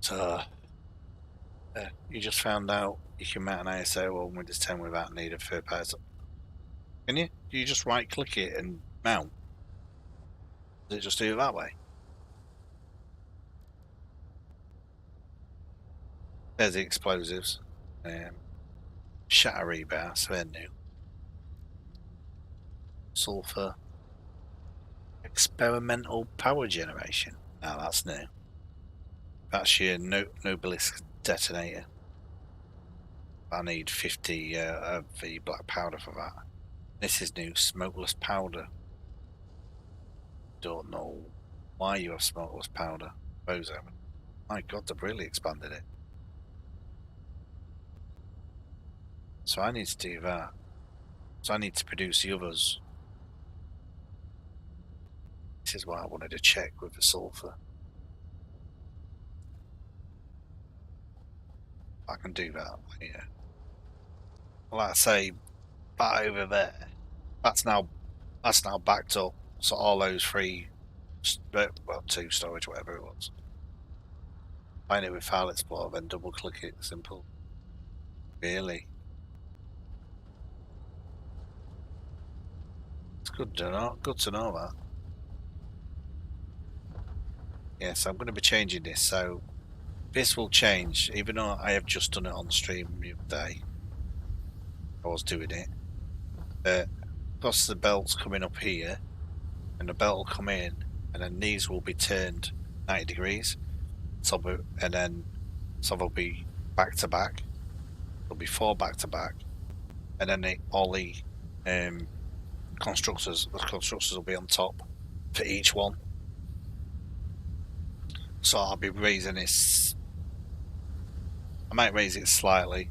So you just found out you can mount an ISO on Windows 10 without need of third party. Can you? Do you just right click it and mount? Does it just do it that way? There's the explosives. Shatter rebar, so they're new. Sulfur. Experimental power generation. Now that's new. That's your Nobilis detonator. I need 50 of the black powder for that. This is new, smokeless powder. Don't know why you have smokeless powder. Bozo. My god, they've really expanded it. So I need to do that. So I need to produce the others. This is what I wanted to check with the sulfur. I can do that here. Like I say, that over there, that's now backed up. So all those three, well, 2 storage, whatever it was. Find it with File Explorer, then double click it. Simple. Really? It's good to know. Good to know that. Yes, I'm going to be changing this. So this will change, even though I have just done it on stream the other day. I was doing it. Plus the belt's coming up here, and the belt will come in, and then these will be turned 90 degrees. So they'll be back to back. There'll be 4 back to back, and then all the constructors will be on top for each one. So I'll be raising this. I might raise it slightly.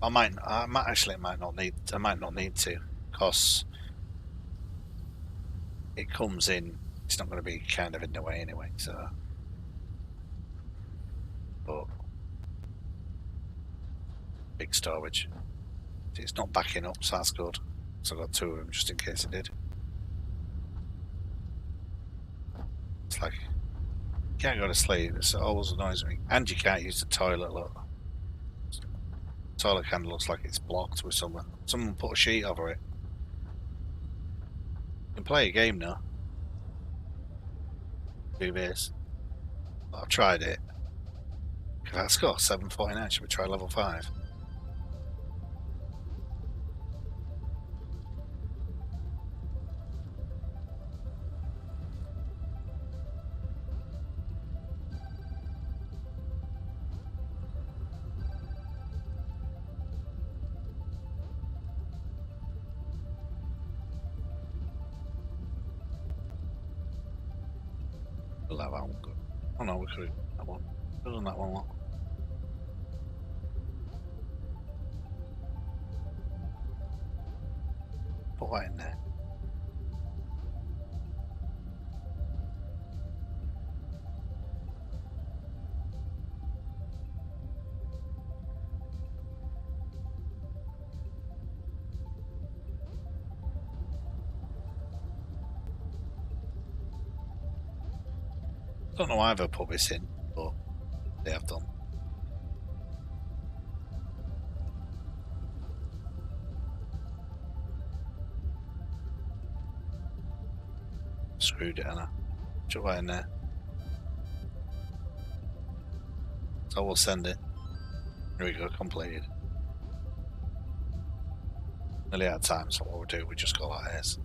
I might not need to, because it comes in. It's not going to be kind of in the way anyway. So, but big storage. It's not backing up, so that's good. So I've got 2 of them just in case it did. It's like you can't go to sleep. It always annoys me. And you can't use the toilet. Look, the toilet kind of looks like it's blocked with something. Someone put a sheet over it. You can play a game now. Do this. I've tried it. That's got 749. Should we try level 5? We'll have that one good. Oh no, we could have that one. Could have done that one. Look. Put that in there. Don't know why they've put this in, but they have done. Screwed it, Anna. Chuck that in there. So we'll send it. Here we go, completed. Nearly out of time, so what we'll do, we just go like this.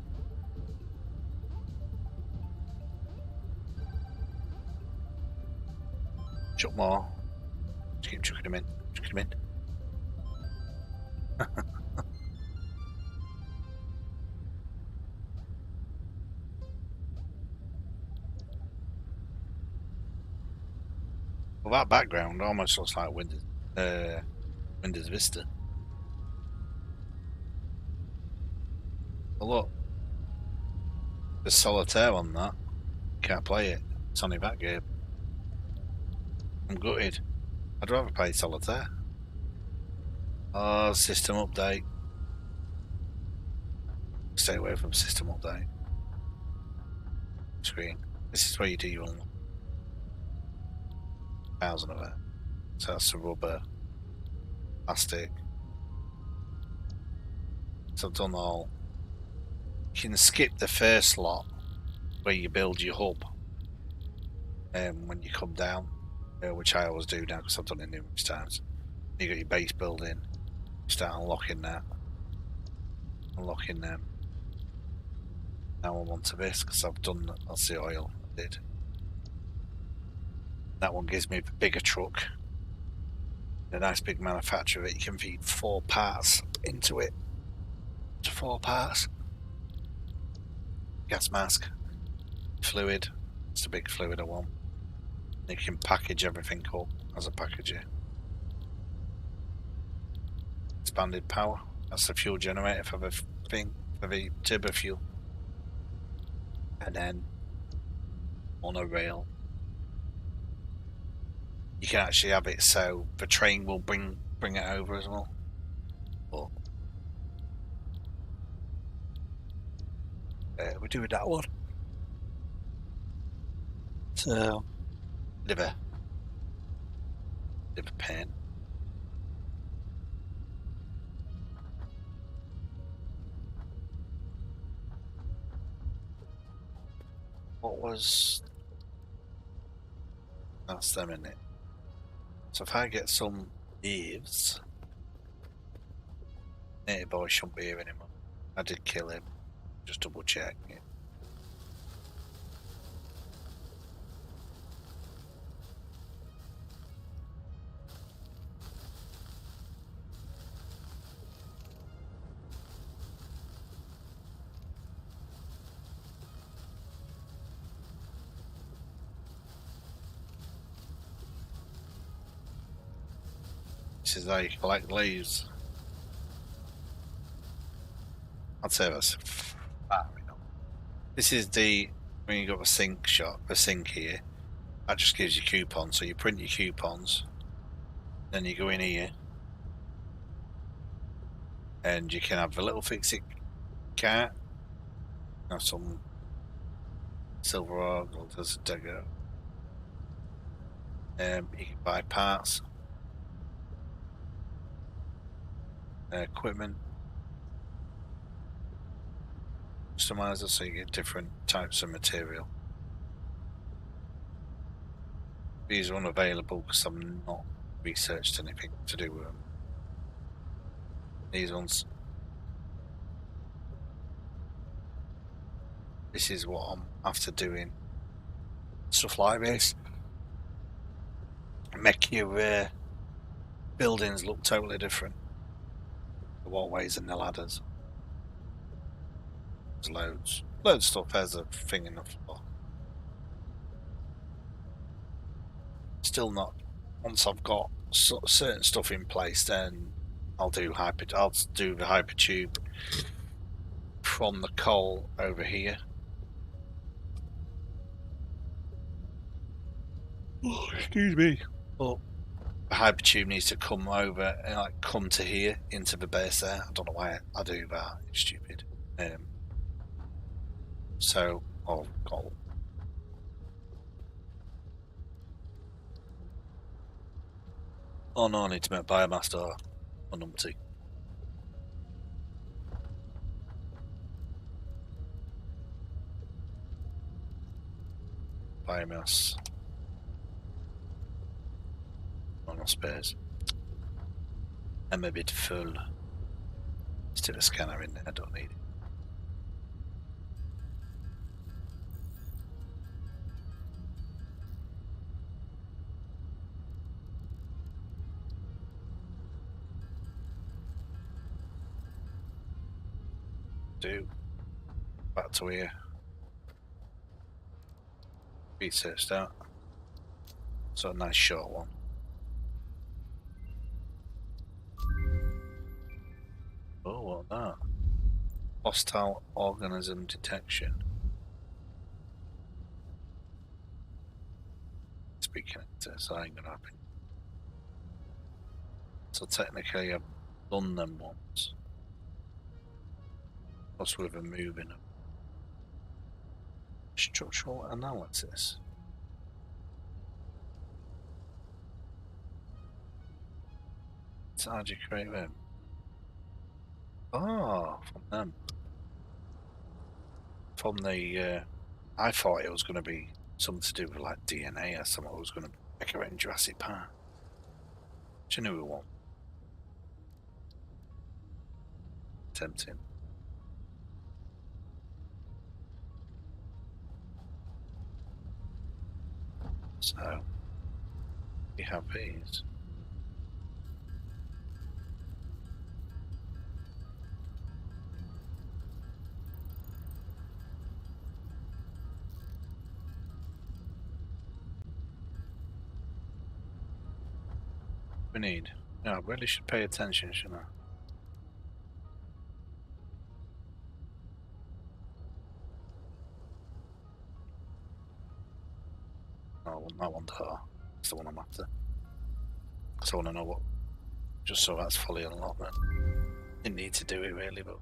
Chuck more. Just keep chucking them in. Chucking them in. Well, that background almost looks like Windows Vista. Well, look, there's solitaire on that. Can't play it. It's only that game. I'm gutted. I'd rather play solitaire. Oh, system update. Stay away from system update. Screen. This is where you do your 1,000 of it. So that's the rubber, plastic. So I've done all. You can skip the first lot where you build your hub when you come down, which I always do now because I've done it numerous times. You got your base building, you start unlocking that, unlocking them. Now I'm onto this because I've done, that's the oil I did. That one gives me a bigger truck, a nice big manufacture of it. You can feed 4 parts into it. 4 parts. Gas mask, fluid. It's the big fluid I want. You can package everything up as a packager. Expanded power. That's the fuel generator for the thing, for the turbo fuel. And then on a rail, you can actually have it so the train will bring it over as well. But we're doing that one. So bit of a pain. What was that's them in it. So if I get some leaves, native boy shouldn't be here anymore. I did kill him. Just double check it. This is how you collect leaves. I'd say that's far enough. This is the when you got a sink here. That just gives you coupons. So you print your coupons, then you go in here, and you can have the little fix-it cart. Have some silver ore, gold as a digger. You can buy parts, equipment, customizer, so you get different types of material. These are unavailable because I've not researched anything to do with them. These ones. This is what I'm after doing. Stuff like this. Make your buildings look totally different. The walkways and the ladders. There's loads of stuff. There's a thing in the floor. Still not. Once I've got certain stuff in place, then I'll do the hypertube from the coal over here. Oh, excuse me. Oh, the hypertube needs to come over and like come to here into the base there. I don't know why I do that. It's stupid. So, coal. Oh no, I need to make biomass or numpty. Biomass. No spares. I'm a bit full. Still a scanner in there, I don't need it. Back to here. Research that. So a nice short one. Oh, what that? Hostile organism detection. USB connector, so that ain't gonna happen. So technically I've done them once. Plus with removing them. Structural analysis. So how'd you create them? Oh, from them. From the, I thought it was going to be something to do with like DNA or something. It was going to make it in Jurassic Park. Do you know who won? Tempting. So, we have these. We need. No, I really should pay attention, shouldn't I? No, I want that one there. That's the one I'm after. Because I want to know what. Just so that's fully unlocked then. Didn't need to do it really, but.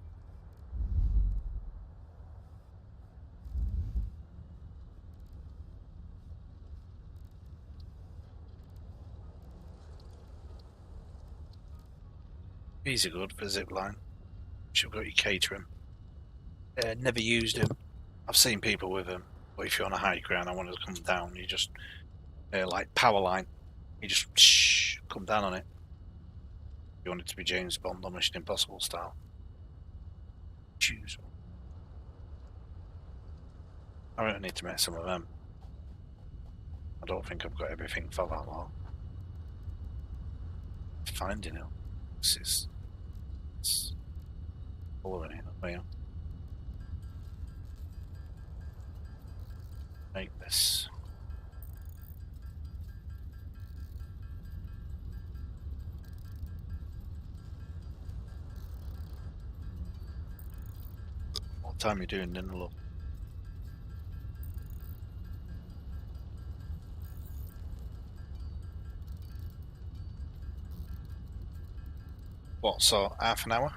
These are good for zip line. Should have got your catering. Never used them. I've seen people with them, but if you're on a high ground, I want to come down. You just like power line. You just come down on it. You want it to be James Bond or Mission Impossible style. Choose. I don't need to make some of them. I don't think I've got everything for that lot. Finding it. It's following it. Oh, yeah. Make this. What time are you doing dinner, look? What, so half an hour?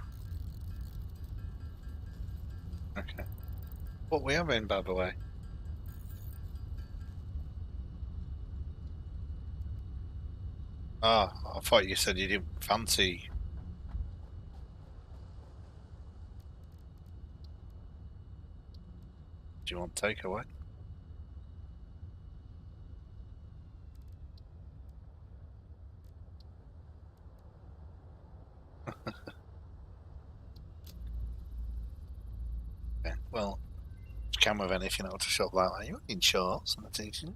Okay. What we having, by the way? Ah, I thought you said you didn't fancy. Do you want takeaway? Okay. Well, you can with anything out to shop like that. You're in shorts and a t-shirt.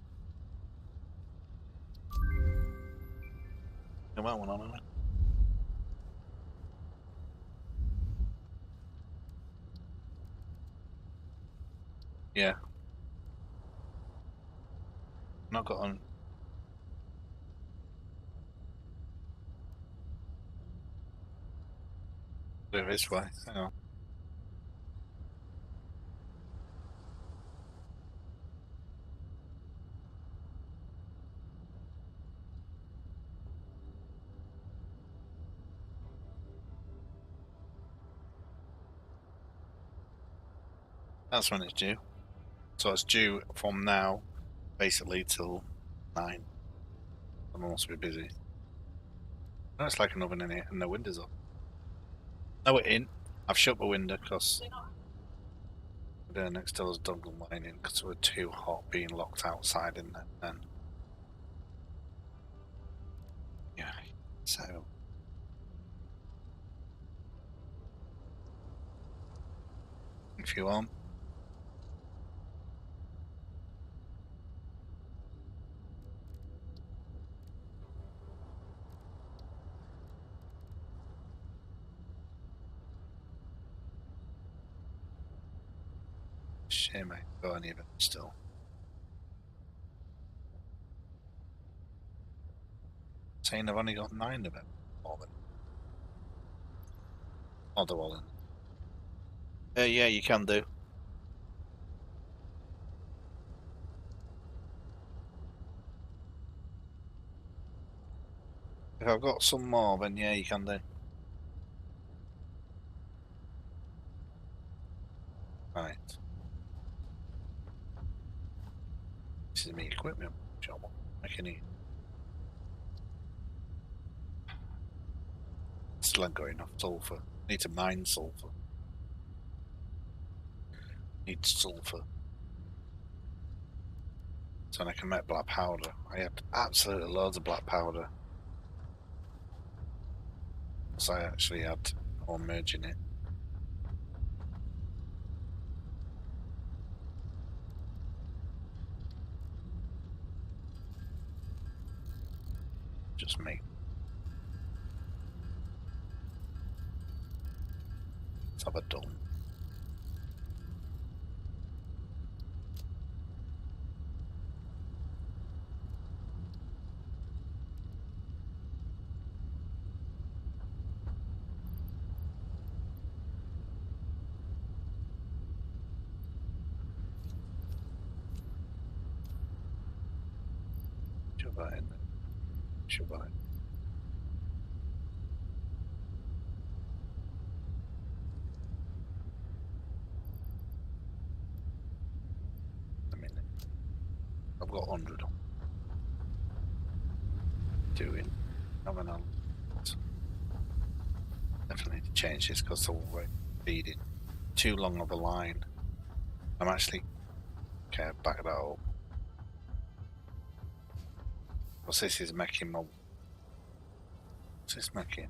You might want on it. Yeah. Not got on. Do it this way. Hang on. That's when it's due. So it's due from now, basically till 9. I must be busy. No, it's like an oven in here and the windows up. No, it ain't. I've shut the window because the next door's dog and whining because we're too hot being locked outside in there. And yeah, so if you want. Shame I ain't got any of it still. Saying I've only got 9 of it. All of it. Oh, they're all in. Yeah, you can do. If I've got some more, then yeah, you can do. Right. This is me equipment shop. Making it. Still ain't got enough sulfur. Need to mine sulfur. Need sulfur. So I can make black powder. I had absolutely loads of black powder. So I actually had all merging it. Just me. Let's have a done. Shove that in there. Shove that in. A minute. I've got 100 on. Doing. I'm gonna definitely need to change this because we're feeding too long of a line. I'm actually back that up. Because this is making my. What's this making?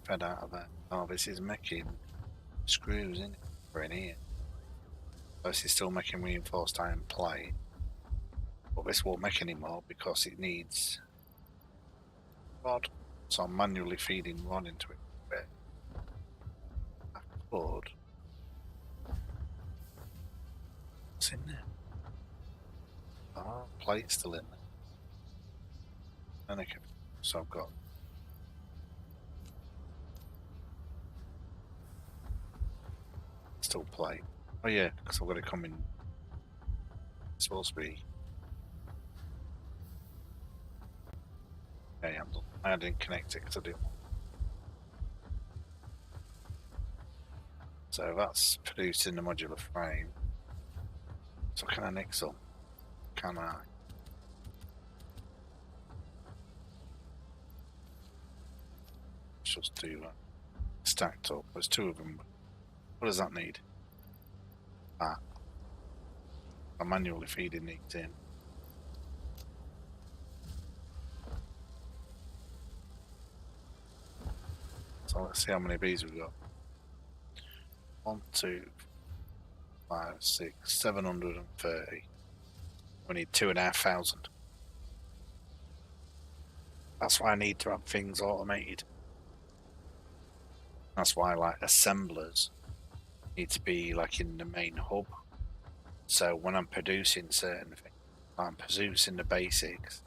Fed out of that. Oh, this is making screws in it for in here. So this is still making reinforced iron plate. But this won't make any more because it needs rod. So I'm manually feeding rod into it. But I could. What's in there? Oh, plate's still in there. And I can, so I've got still plate. Oh yeah, because I've got it coming. It's supposed to be. Yeah, I didn't connect it because I didn't. So that's produced in the modular frame. So can I nick some? Can I? Let's just do that. Stacked up. There's 2 of them. What does that need? That. I'm manually feeding these in. So let's see how many bees we've got. 1, 2, 5, 6, 730. We need 2,500. That's why I need to have things automated. That's why like assemblers need to be like in the main hub. So when I'm producing certain things, I'm producing the basics,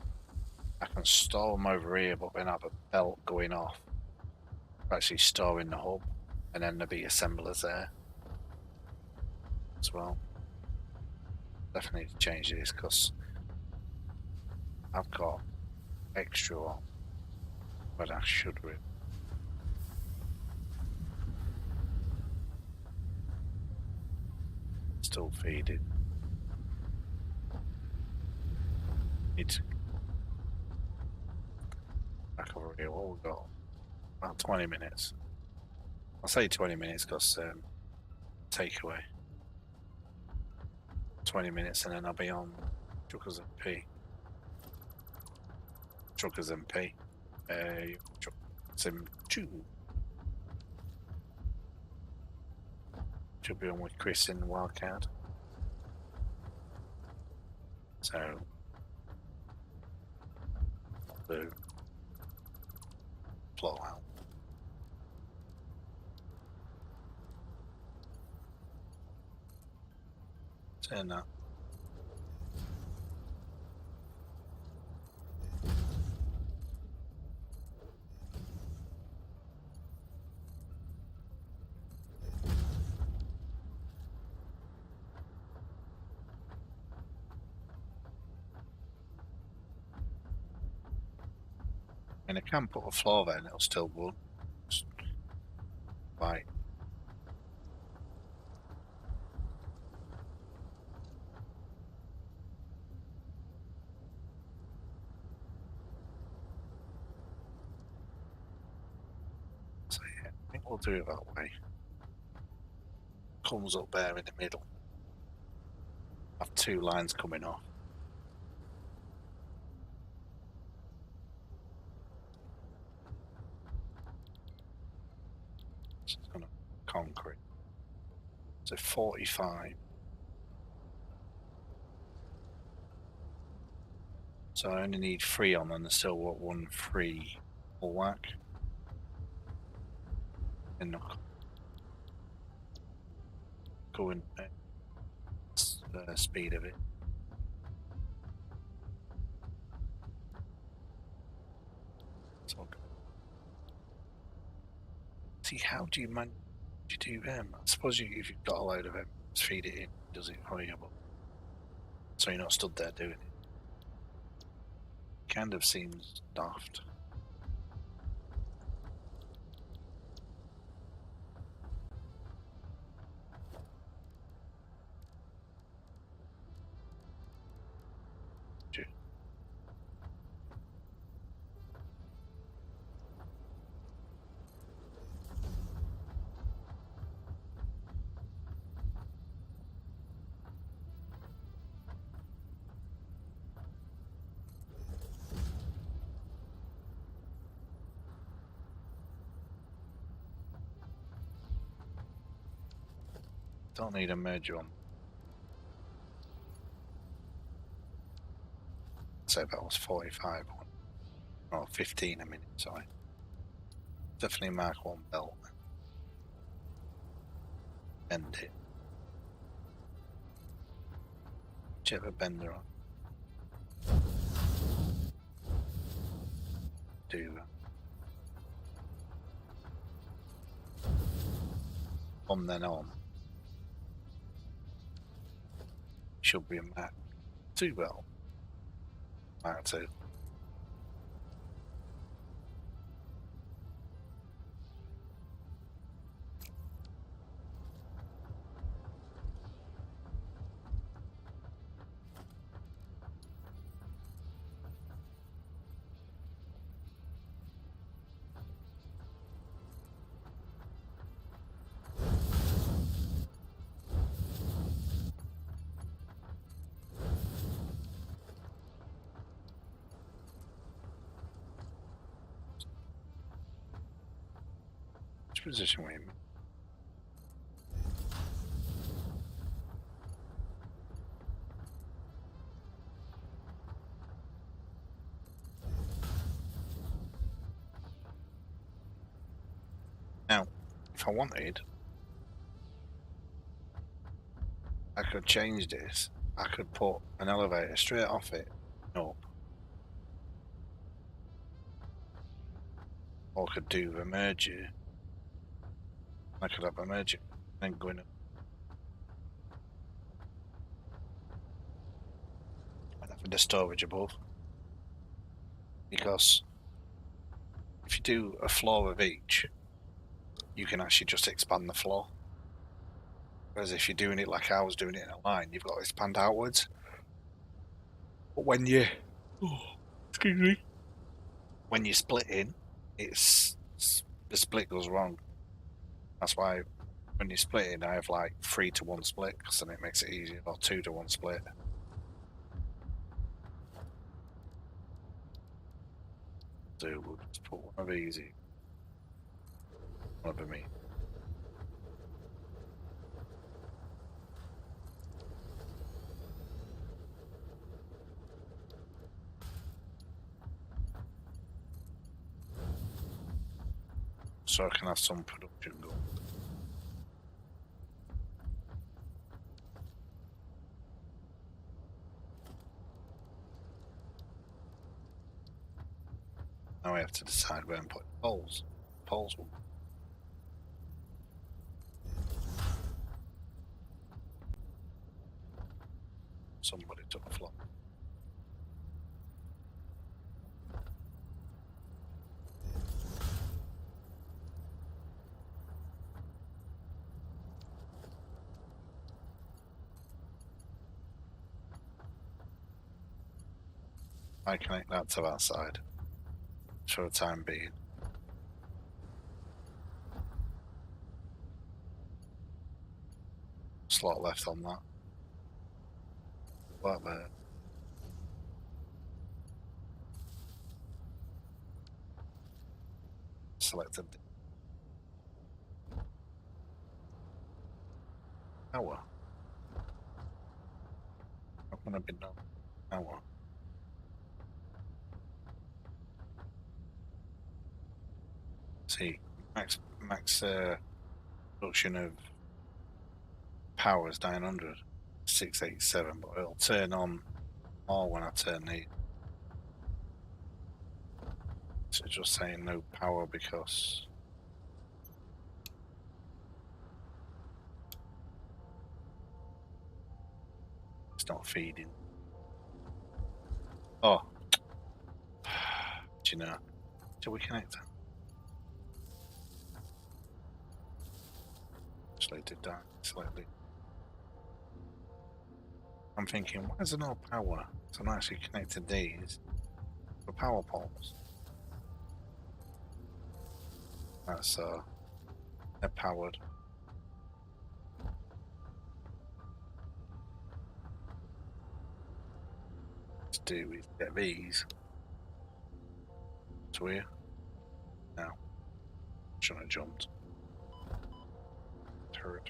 I can store them over here, but then I have a belt going off for actually storing the hub, and then there'll be assemblers there as well. Definitely need to change this because I've got extra on, but I should with. Still feeding. Need to back over here. What we got? About 20 minutes. I'll say 20 minutes because takeaway. 20 minutes and then I'll be on Truckers MP. Truckers MP. Sim 2. Should be on with Chris in the Wildcat. So, do plot out. Turn that. And I can put a floor there and it'll still run. Right. So yeah, I think we'll do it that way. Comes up there in the middle. Have two lines coming off. So it's gonna concrete. So 45. So I only need 3 on and I still want 1 free full whack. And going speed of it. So, see, how do you manage to do them? I suppose if you've got a load of them, just feed it in, does it for you, but so you're not stood there doing it. Kind of seems daft. Don't need a merger on. Say that was 45 or 15 a minute, sorry. Definitely mark 1 belt. Bend it. Whichever bender on. Do that. From then on, should be a Mark 2 belt. Mark 2. Which position were you in? Now, if I wanted, I could change this. I could put an elevator straight off it, up. Or I could do a merger. I could have a merger and going up. And having the storage above. Because if you do a floor of each, you can actually just expand the floor. Whereas if you're doing it like I was doing it in a line, you've got to expand outwards. But when you, excuse me, when you split in, it's the split goes wrong. That's why when you split in, I have like 3 to 1 split, because then it makes it easier, or 2 to 1 split. So we'll just put one of these in, one of them in. So I can have some production going. Now we have to decide where I'm putting poles. Poles will. Somebody took a flop. I connect that to that side for the time being. Slot left on that. What there? Selected power. How can I be no power? See, max production of power is 900, 687, but it'll turn on more when I turn the. So just saying no power because it's not feeding. Oh, do you know? Shall we connect that? Actually, did that slightly. I'm thinking, why is there no power? So I'm actually connected these for power poles. That's they're powered. To do is get these to here. Now, shouldn't have jumped. Turret.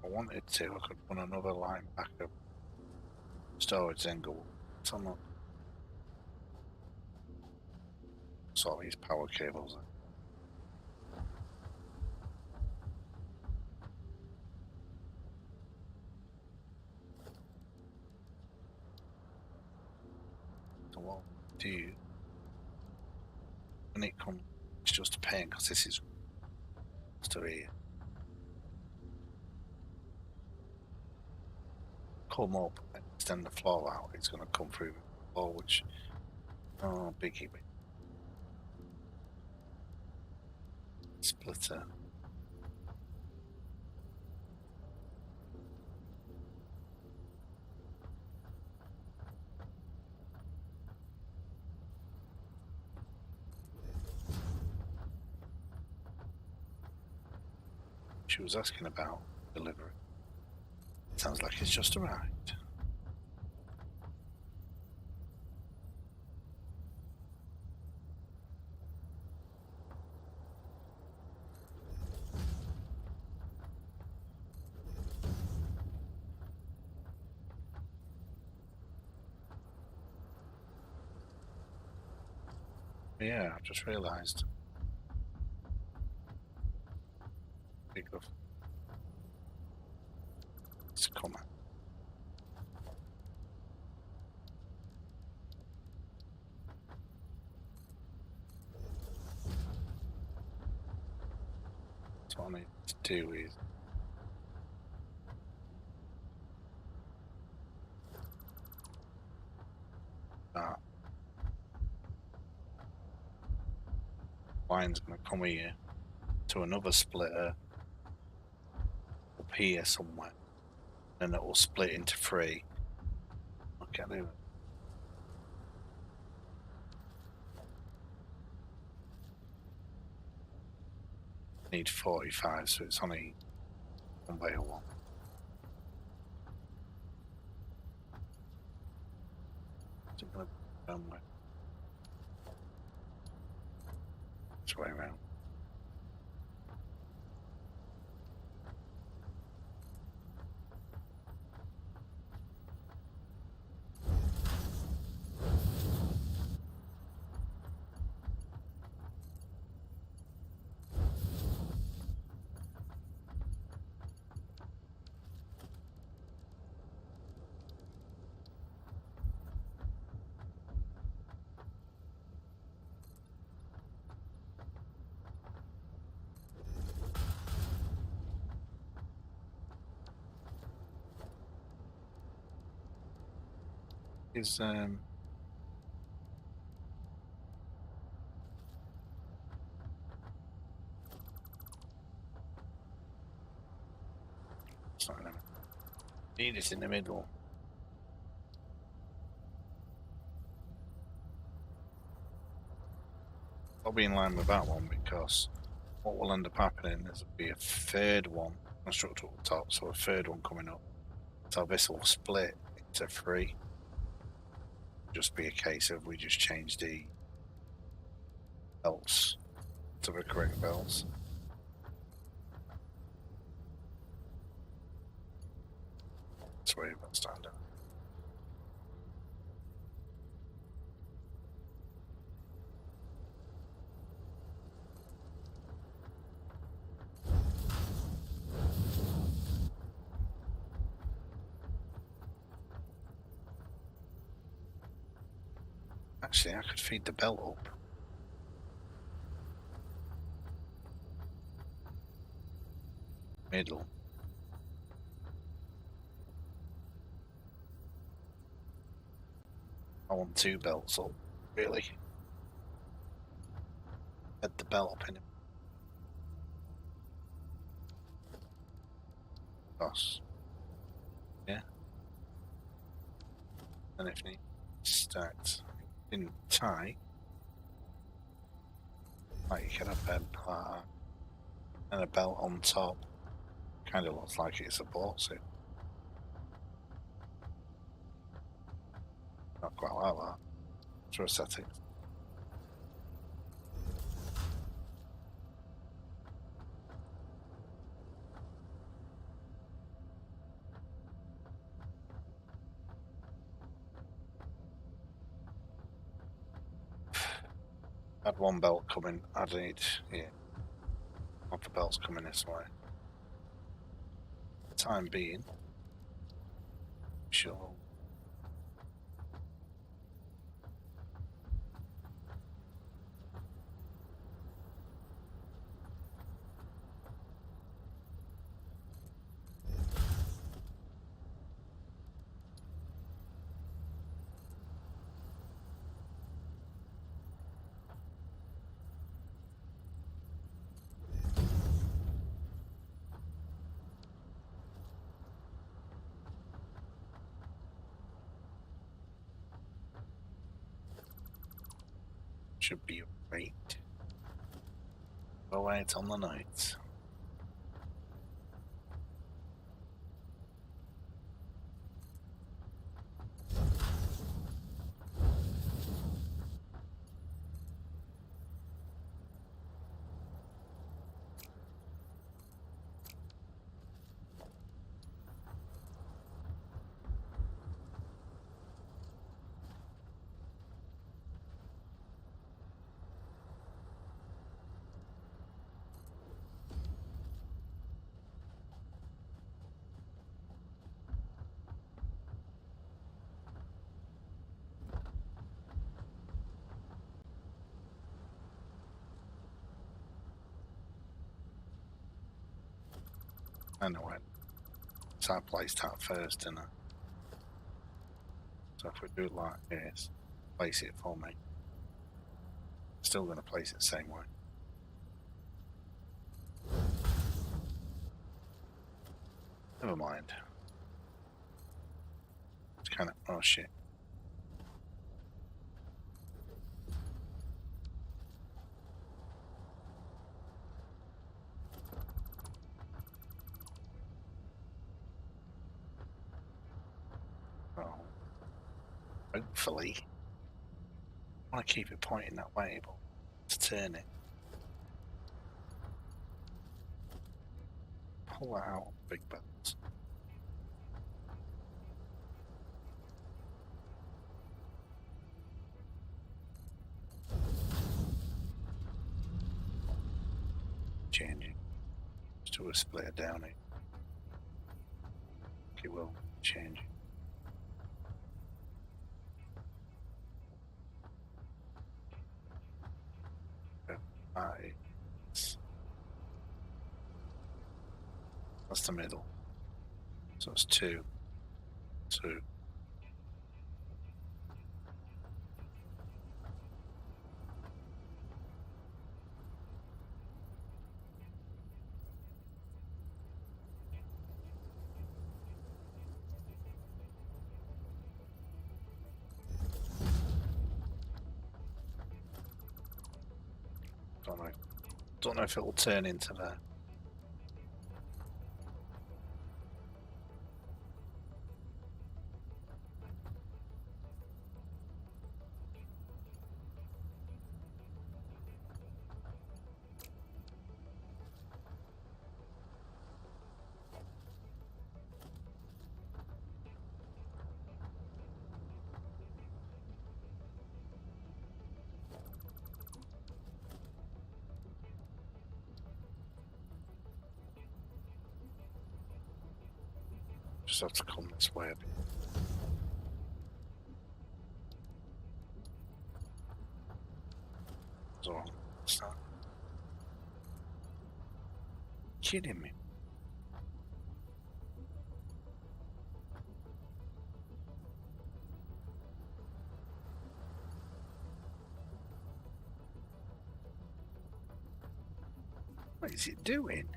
I wanted to, I could run another line back up storage then go. So I'm not. Sort these power cables in. So what I'll do when it comes, it's just a pain because this is to here. Come up and extend the floor out, it's going to come through the floor, which, oh, biggie. Splitter. She was asking about delivery. Sounds like it's just arrived. Yeah, I've just realised. Big of it's coming. So what I need to do is that line's going to come here to another splitter up here somewhere, and it will split into three. Okay, there. Need 45, so it's only 1/1. Is it going to be done with? It's way around. Is That's not in the middle. Need it in the middle. I'll be in line with that one because what will end up happening is there'll be a third one constructed at the top, so a third one coming up. So this will split into 3. Just be a case of we just change the belts to the correct belts. That's where you've got standard. Actually, I could feed the belt up. Middle. I want 2 belts up, really. Head the belt up in it. Boss. Yeah. And if need stacked in tight, like you can have bed like that, and a belt on top. Kind of looks like it supports it. Not quite like that. For aesthetics. Had 1 belt coming. I need, yeah. Not the belts coming this way. For the time being, sure. Should be right. Oh wait, on the night. I know it. So I placed that first, didn't I? So if we do it like this, place it for me. Still going to place it the same way. Never mind. It's kind of, oh shit. Oh. Hopefully. I want to keep it pointing that way, but to turn it. Pull that out, big belts. Changing. Just to a splitter down it. It will change. That's the middle. So it's 2, 2. Don't know if it will turn into that. Just have to come this way a bit. So, what's that? Kidding me? What is it doing?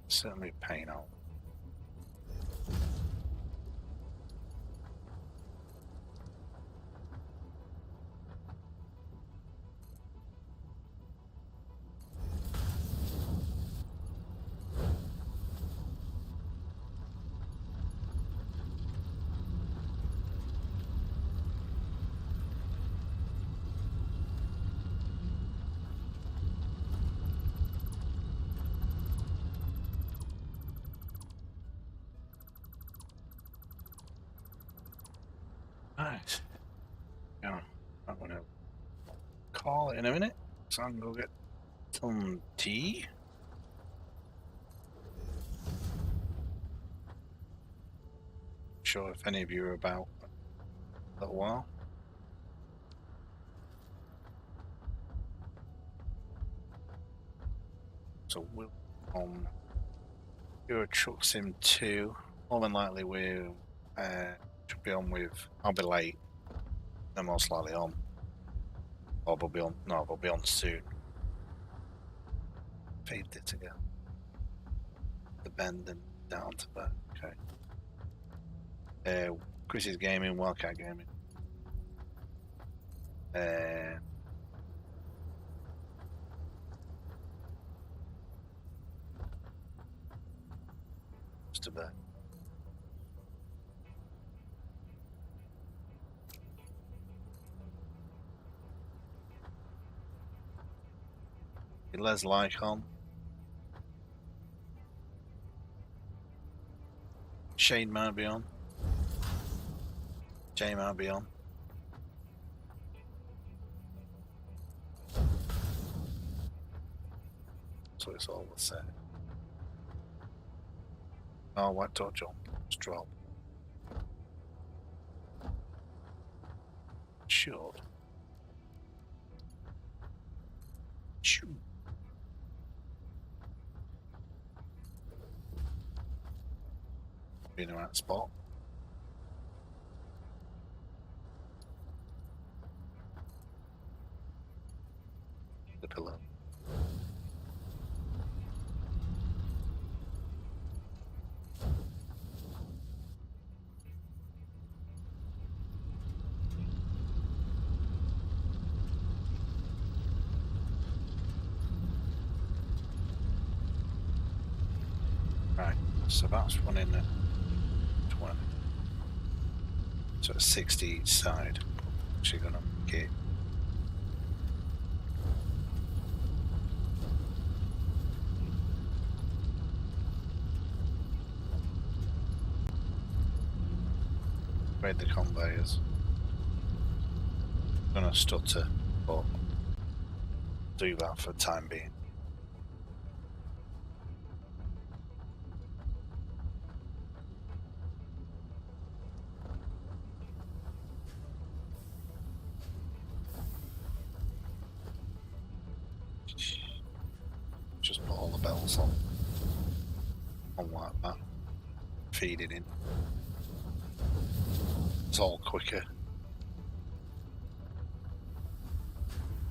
Certainly pain out. Right. Yeah, I'm gonna call it in a minute. So I can go get some tea. Sure if any of you are about a little while. So we'll do a Truck Sim 2. More than likely we'll should be on with I'll be late. They're most likely on. Or we'll be on we'll be on soon. Fade it again. The bend and down to that. Okay. Chris's Gaming, Wildcat Gaming. Just a bit. Les like on. Shane might be on. Jay might be on. So it's all the same. Oh, what touch on? Just drop. Should. Shoot. Be in the right spot. The pillow. Right, so that's running at 20. So it's 60 each side. Actually gonna get read the conveyors. Gonna stutter, but do that for the time being. bells on like that, feeding in. It's all quicker.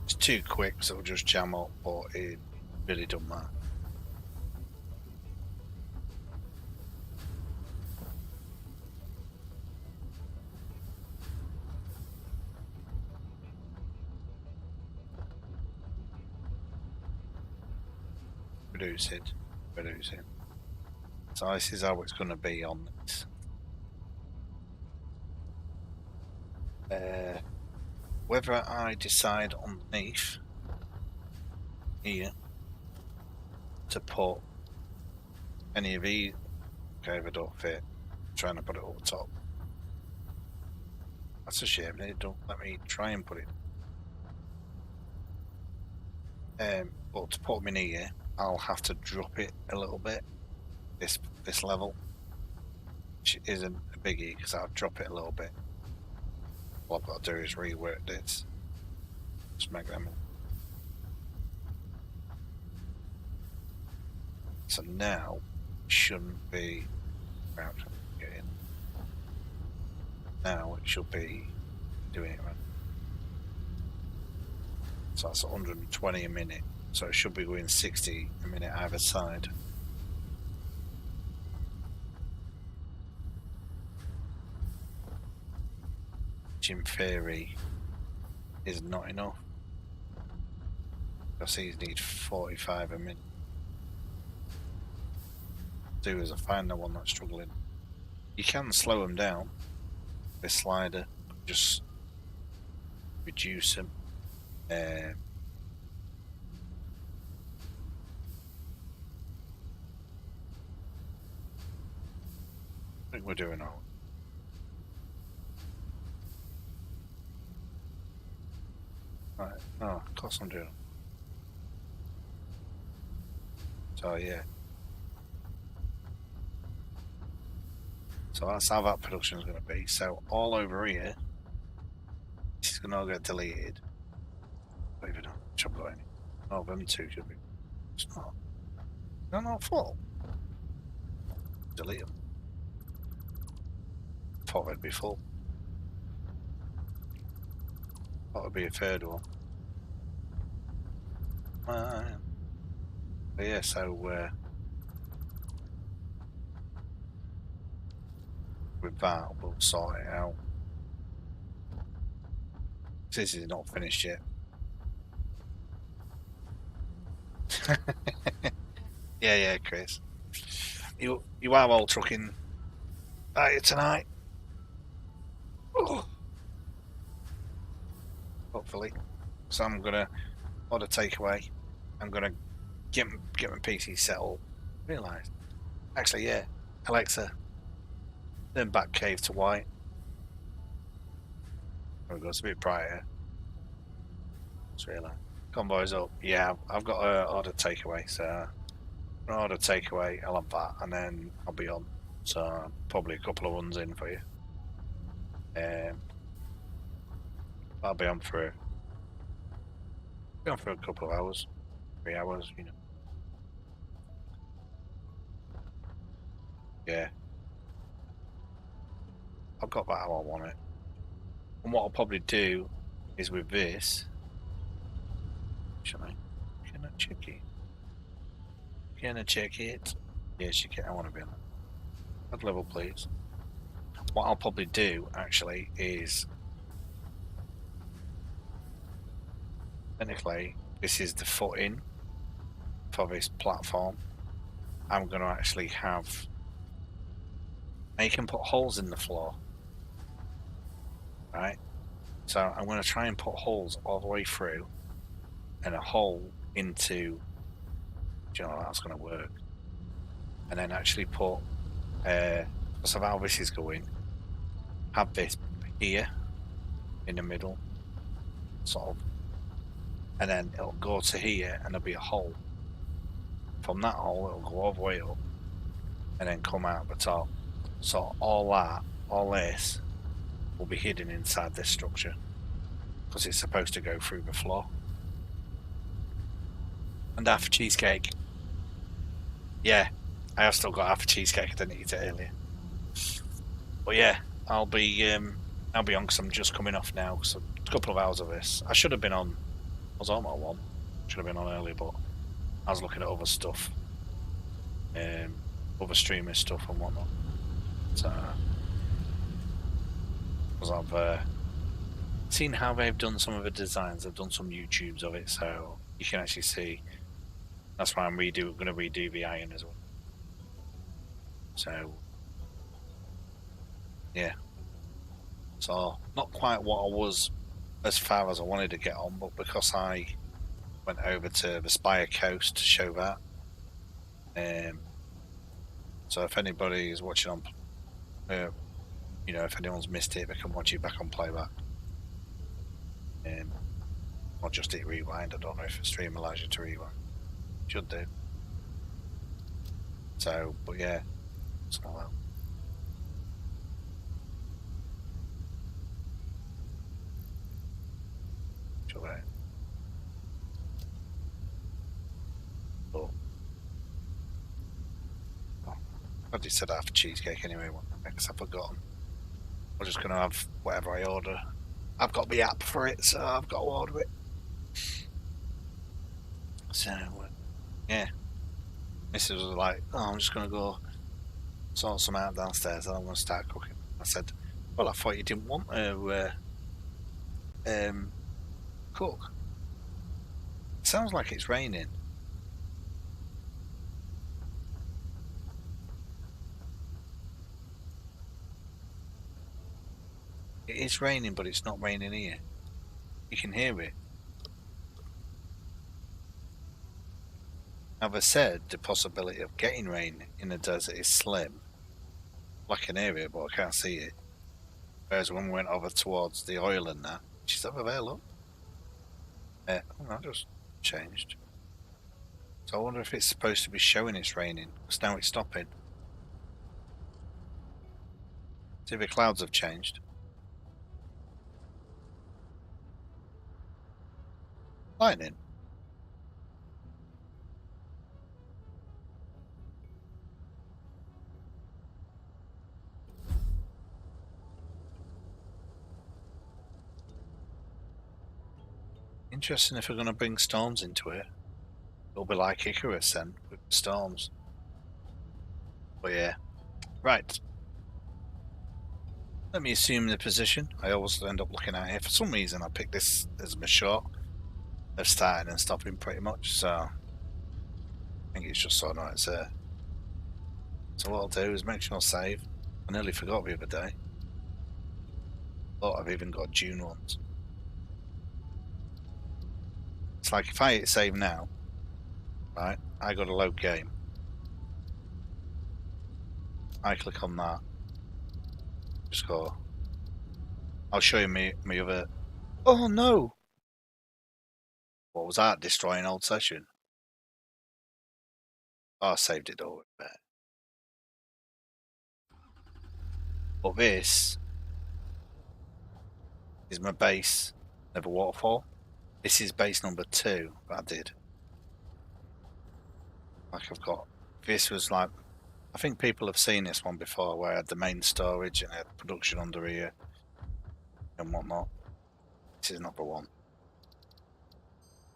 It's too quick, so it'll just jam up, but it really don't matter. Reducing. So this is how it's going to be on this. Whether I decide underneath here to put any of these, okay, if I don't fit, I'm trying to put it over top. That's a shame, they don't let me try and put it. But to put them in here, I'll have to drop it a little bit, this level, which isn't a biggie because I'll drop it a little bit. What I've got to do is rework this. Just make them. So now it shouldn't be around getting. Now it should be doing it right. So that's 120 a minute. So it should be going 60 a minute either side. Which in theory is not enough. Because these need 45 a minute. Do is I find the one that's struggling. You can slow them down. This slider, just reduce them. I think we're doing all. Right, oh, of course I'm doing. So yeah. So that's how that production is going to be. So all over here, this is going to all get deleted. Not even should go any. Oh, them two should be. It's not. They're not full. Delete them. Thought they'd be full. Thought it'd be a third one. But yeah, so with that, we'll sort it out. This is not finished yet. Yeah, Chris. You are all trucking out tonight. Oh. Hopefully. So I'm gonna order takeaway. I'm gonna get my PC set up. Realise. Actually, yeah. Alexa, turn back cave to white. There we go, it's a bit brighter. Just realise. Convoy's up. Yeah, I've got to order takeaway, so I'm gonna order takeaway, I'll have that, and then I'll be on. So probably a couple of ones in for you. I'll be on for a couple of hours. 3 hours, you know. Yeah. I've got that how I want it. And what I'll probably do is with this. Shall I? Can I check it? Can I check it? Yes, you can. I want to be on that. Add level, please. What I'll probably do actually is technically this is the footing for this platform. I'm going to actually have. Now you can put holes in the floor, right? So I'm going to try and put holes all the way through, and a hole into. Do you know how that's going to work? And then actually put. Because of how this is going, have this here in the middle, sort of, and then it'll go to here, and there'll be a hole. From that hole, it'll go all the way up, and then come out the top. So all this, will be hidden inside this structure, because it's supposed to go through the floor. And after cheesecake. Yeah, I have still got half a cheesecake. I didn't eat it earlier. But yeah, I'll be on because I'm just coming off now. So a couple of hours of this. I should have been on. I was on at one. Should have been on earlier, but I was looking at other stuff, other streamer stuff and whatnot. So because I've seen how they've done some of the designs. They've done some YouTubes of it, so you can actually see. That's why I'm going to redo the iron as well. So yeah, so not quite what I was as far as I wanted to get on, but because I went over to the Spire Coast to show that. So if anybody is watching on, if anyone's missed it, they can watch it back on playback. Or just hit rewind. I don't know if the stream allows you to rewind. Should do. So, but yeah, it's not that. Sure. But I just said I have cheesecake anyway. Because I've forgotten. I'm just gonna have whatever I order. I've got the app for it, so I've got to order it. So yeah, Mrs. was like, "Oh, I'm just gonna go sort some out downstairs, and I'm gonna start cooking." I said, "Well, I thought you didn't want to cook. It sounds like it's raining." It is raining, but it's not raining here. You can hear it. Now, they said the possibility of getting rain in the desert is slim. I can hear it, but I can't see it. Whereas when we went over towards the oil and that, she's over there, look. Oh, that just changed. So I wonder if it's supposed to be showing it's raining, because now it's stopping. See, the clouds have changed. Lightning. Interesting if we're going to bring storms into it. It'll be like Icarus then, with storms. But yeah. Right. Let me assume the position. I always end up looking at it. For some reason, I picked this as my shot of starting and stopping pretty much, so I think it's just so I know it's there. So what I'll do is make sure I save. I nearly forgot the other day. Thought I've even got June ones. It's like if I hit save now, right, I got a load game. I click on that. Just go. I'll show you my other. Oh no! What was that? Destroying old session. Oh, I saved it over there. But this is my base, Never Waterfall. This is base number 2 that I did. Like I've got, this was like, I think people have seen this one before where I had the main storage and I had production under here and whatnot. This is number 1.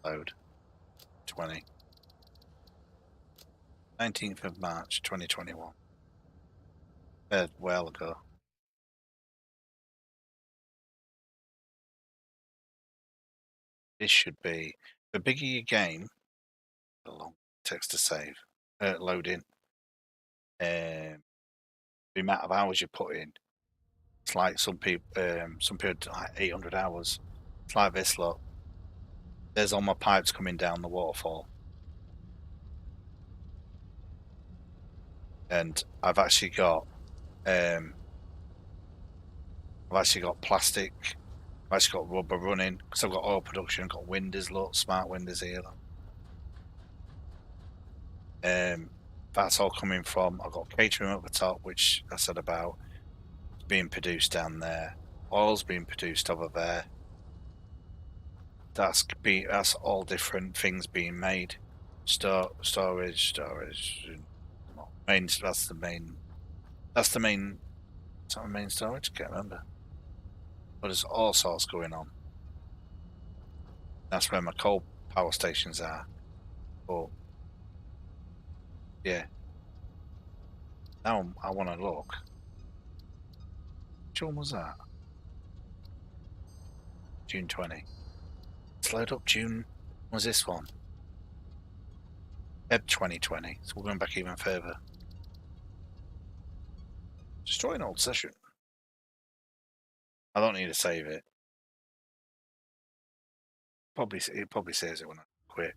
Load. 20. 19th of March 2021. A while ago. This should be, the bigger your game, the long text to save, load in, the amount of hours you put in. It's like some people like 800 hours. It's like this, look. There's all my pipes coming down the waterfall. And I've actually got plastic, I've actually got rubber running, because I've got oil production, I've got windows, look, smart windows here. That's all coming from, I've got catering up the top, which I said about, being produced down there. Oil's being produced over there. That's all different things being made. Storage. That's the main. That's the main. Is that the main storage? Can't remember. But there's all sorts going on. That's where my coal power stations are. But yeah. Now I want to look. Which one was that? June 20. Let's load up June. Was this one? Feb 2020. So we're going back even further. Destroy an old session. I don't need to save it. It probably saves it when I quit.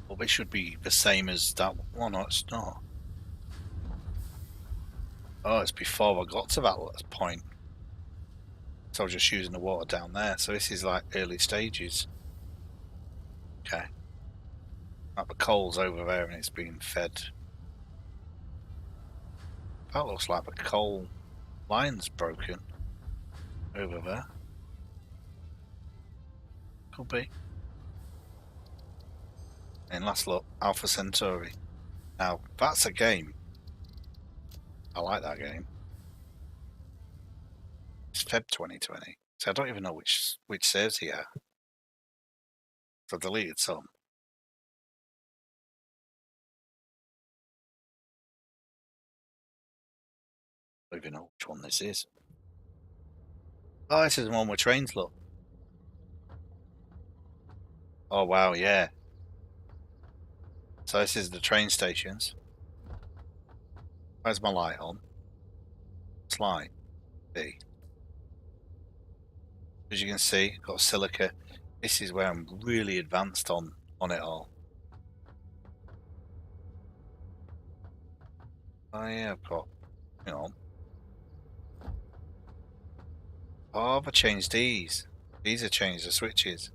Well, it should be the same as that one. No, it's not. Oh, it's before I got to that point. So I was just using the water down there. So this is like early stages. Okay. Like the coal's over there and it's being fed. That looks like the coal line's broken over there. Could be. And last look, Alpha Centauri. Now, that's a game. I like that game. It's Feb 2020. So I don't even know which saves here. So I deleted some. I don't even know which one this is. Oh, this is the one with trains, look. Oh, wow, yeah. So this is the train stations. Where's my light on? It's light. B. As you can see, got silica. This is where I'm really advanced on it all. Oh yeah, I've got, you know. Oh, I've changed these. These are changed the switches.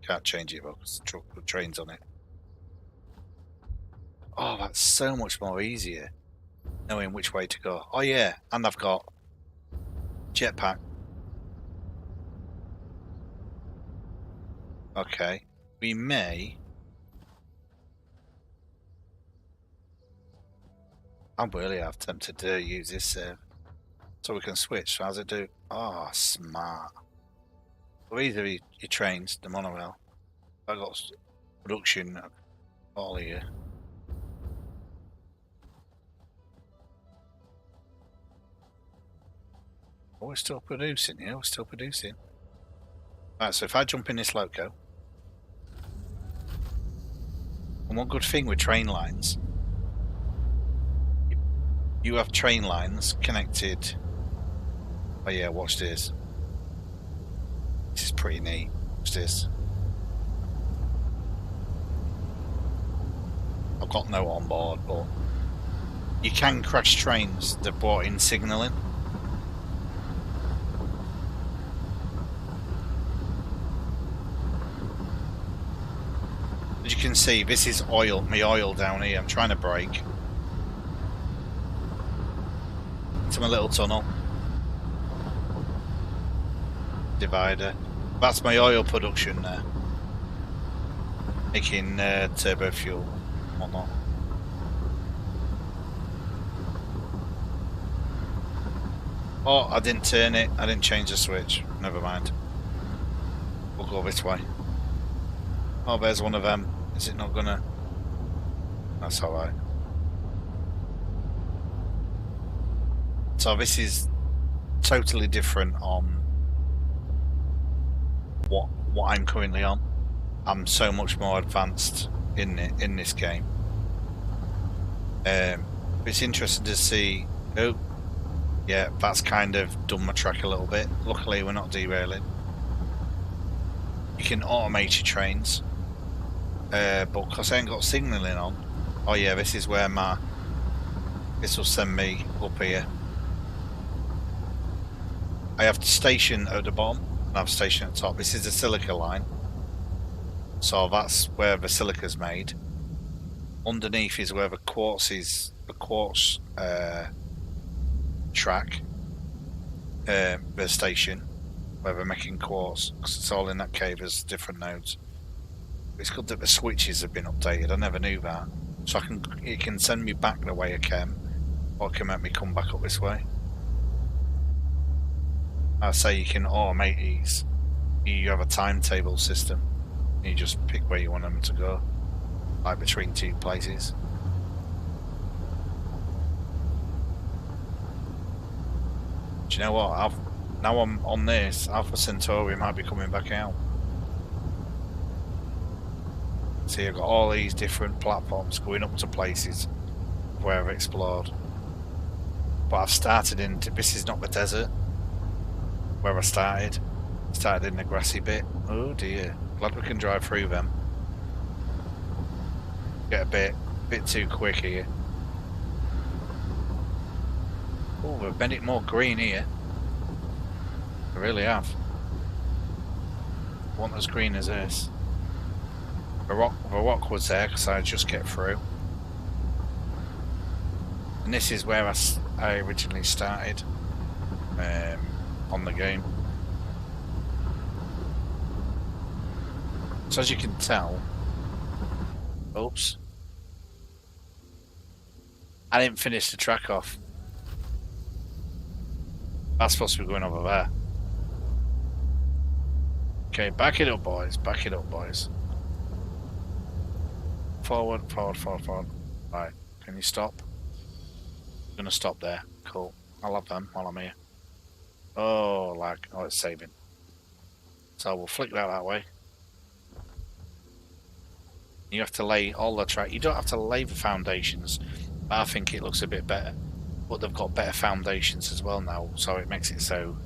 Can't change it because the train's on it. Oh, that's so much more easier knowing which way to go. Oh yeah, and I've got jetpack. Okay, we may. I'm really tempted to use this so we can switch. How's it do? Oh, smart. Well, either your trains, the monorail. I got production all here. Oh, we're still producing, yeah, we're still producing. Right, so if I jump in this loco, and one good thing with train lines, you have train lines connected. Oh yeah, watch this. This is pretty neat. Watch this. I've got no on board, but you can crash trains that brought in signalling. As you can see, this is oil, my oil down here. I'm trying to brake into my little tunnel. Divider. That's my oil production there. Making turbo fuel and whatnot. Oh, I didn't turn it. I didn't change the switch. Never mind. We'll go this way. Oh, there's one of them. Is it not gonna? That's alright. So this is totally different on what I'm currently on. I'm so much more advanced in this game. It's interesting to see. Oh, yeah, that's kind of done my track a little bit. Luckily, we're not derailing. You can automate your trains, but because I ain't got signalling on. Oh yeah, this is where this will send me up here. I have the station at the bottom and I have a station at the top. This is the silica line, so that's where the silica's made. Underneath is where the quartz is. The quartz track, the station where we're making quartz, because it's all in that cave as different nodes. It's good that the switches have been updated. I never knew that. So it can send me back the way I came, or it can make me come back up this way. I say you can automate these. You have a timetable system. You just pick where you want them to go, like between two places. Do you know what? Now I'm on this, Alpha Centauri might be coming back out. See, I've got all these different platforms going up to places where I've explored. But I've started in, this is not the desert where I started. Started in the grassy bit. Oh dear. Glad we can drive through them. Get a bit too quick here. Oh, we've made it more green here. I really have. I want as green as this. The rock was there because I just get through. And this is where I originally started on the game. So as you can tell, oops, I didn't finish the track off. That's supposed to be going over there. Okay, back it up, boys. Back it up, boys. Forward, forward, forward, forward. Right, can you stop? I'm gonna stop there. Cool. I'll have them while I'm here. Oh, like, oh, it's saving. So we'll flick that way. You have to lay all the track. You don't have to lay the foundations, but I think it looks a bit better. But they've got better foundations as well now, so it makes it so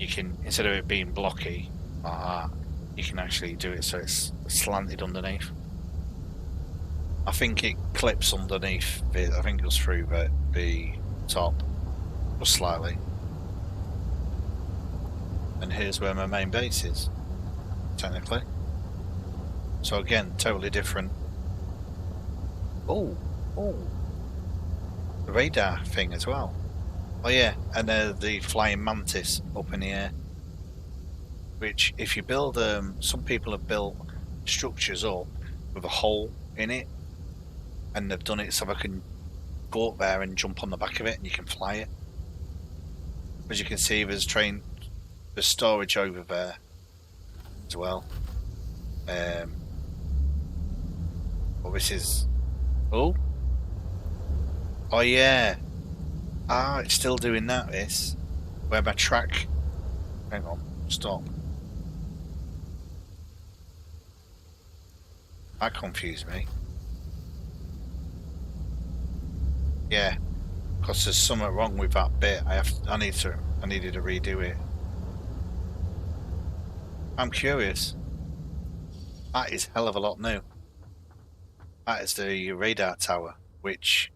you can, instead of it being blocky like that, you can actually do it so it's slanted underneath. I think it clips underneath it. I think it goes through the top just slightly. And here's where my main base is, technically. So again, totally different. Oh, the radar thing as well. Oh yeah, and the flying mantis up in the air. Which, if you build, some people have built structures up with a hole in it, and they've done it so I can go up there and jump on the back of it, and you can fly it. As you can see, there's storage over there as well. Well, this is... Oh yeah. Ah, it's still doing that, this. Where my track... Hang on, stop. That confused me. Yeah, because there's something wrong with that bit. I needed to redo it. I'm curious. That is a hell of a lot new. That is the radar tower, which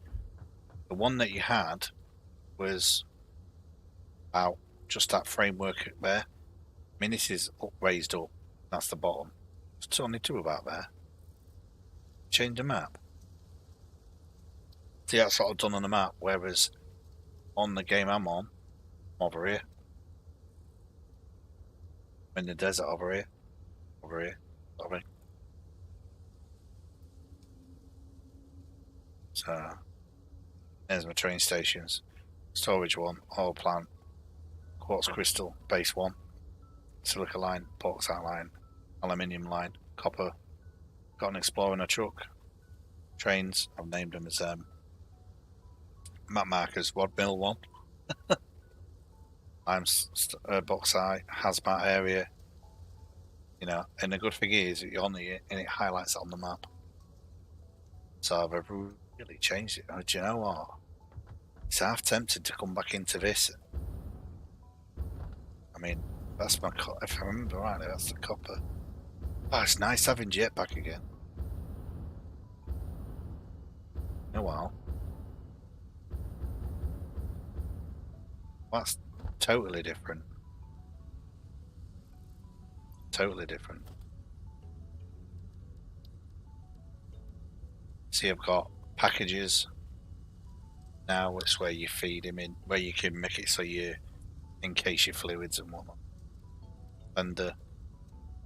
the one that you had was about just that framework there. I mean, this is raised up. That's the bottom. It's only two about there. Change the map. See, that's what I've done on the map, whereas on the game I'm on, over here. I'm in the desert over here. Sorry. So, there's my train stations. Storage 1, oil plant, quartz crystal, base 1, silica line, bauxite line, aluminium line, copper. Got an explorer and a truck. Trains, I've named them as map markers, Rod Mill 1. I'm bauxite, hazmat area. You know, and the good thing is you're on it and it highlights it on the map. So I've really changed it. Oh, do you know what? It's half tempted to come back into this. I mean, that's my if I remember rightly, that's the copper. Oh, it's nice having jetpack again. In a while. That's totally different. Totally different. See, I've got packages. Now it's where you feed him in, where you can make it so you encase your fluids and whatnot. Blender.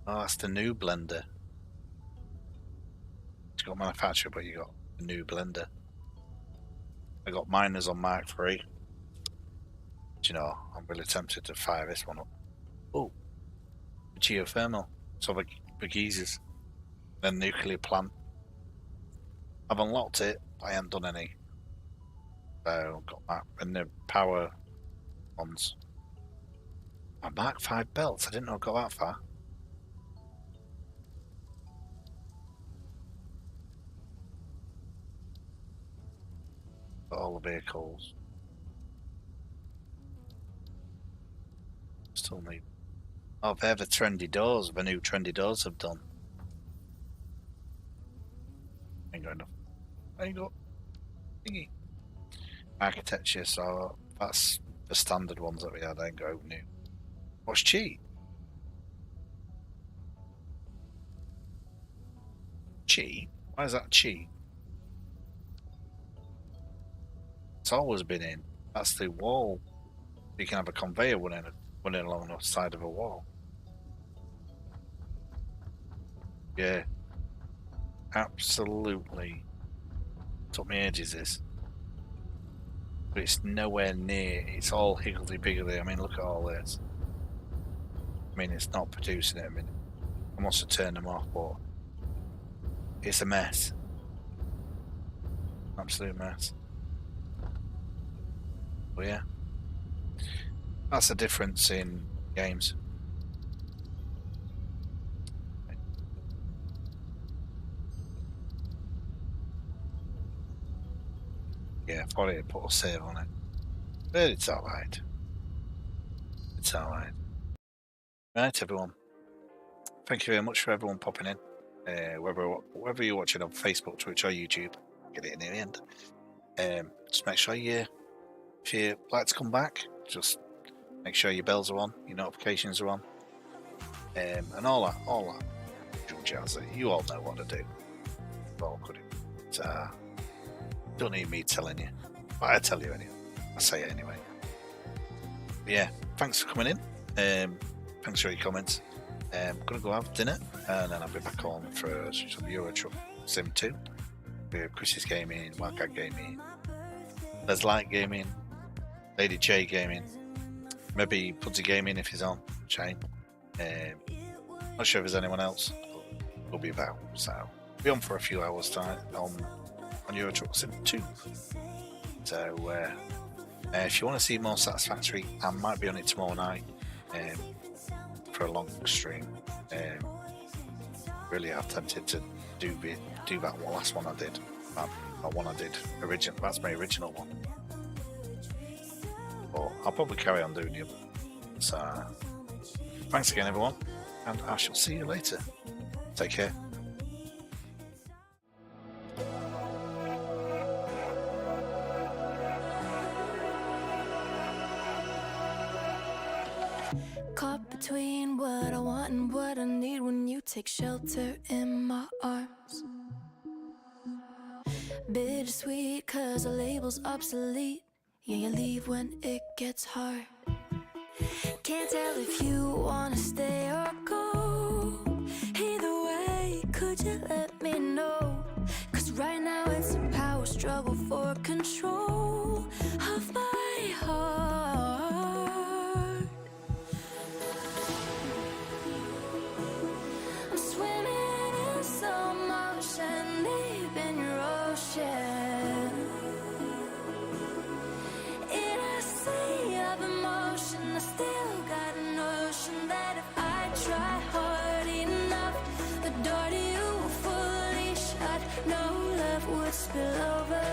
Oh, that's the new blender. You got manufacturer, but you got a new blender. I got miners on Mark 3. Do you know, I'm really tempted to fire this one up. Oh, geothermal. So big geezers. Then nuclear plant. I've unlocked it, but I haven't done any. So got that. And the power ones. My Mark 5 belts. I didn't know I got that far. Got all the vehicles. Still need. Oh, they're the trendy doors. The new trendy doors have done. Ain't got enough. Ain't got thingy. Architecture, so that's the standard ones that we had. Ain't got new. What's cheat? Cheat? Why is that cheat? It's always been in. That's the wall. You can have a conveyor running along the side of a wall. Yeah. Absolutely. Took me ages, this. But it's nowhere near. It's all higgledy-piggledy. I mean, look at all this. I mean, it's not producing it. I mean, I must have turned them off, but it's a mess. Absolute mess. But yeah. That's the difference in games. Yeah, I thought it'd put a save on it. But it's alright. It's alright. Right, everyone. Thank you very much for everyone popping in. Whether you're watching on Facebook, Twitch, or YouTube, get it in the end. Just make sure if you like to come back, just make sure your bells are on, your notifications are on, and all that jazz. You all know what to do. All good. Don't need me telling you, but I tell you anyway. I say it anyway. But yeah, thanks for coming in. Thanks for your comments. I'm gonna go have dinner, and then I'll be back on for some Euro Truck Sim 2. We have Chris's Gaming, Wildcat Gaming, Les Light Gaming, Lady J Gaming, maybe Pudsey Gaming if he's on. Shane. Not sure if there's anyone else. We'll be about, so be on for a few hours time on Euro Truck Sim 2. So if you want to see more Satisfactory, I might be on it tomorrow night for a long stream. Really are tempted to do that last one I did. That one I did original. That's my original one. But I'll probably carry on doing it. So thanks again, everyone, and I shall see you later. Take care. Caught between what I want and what I need when you take shelter in my arms. Bittersweet cause the label's obsolete. Yeah, you leave when it gets hard. Can't tell if you wanna stay or go. Either way, could you let me know? Cause right now it's a power struggle for control of my heart. I'm swimming in slow motion, deep in your ocean. In a sea of emotion, I still got a notion that if I try hard enough, the door to you will fully shut. No love would spill over.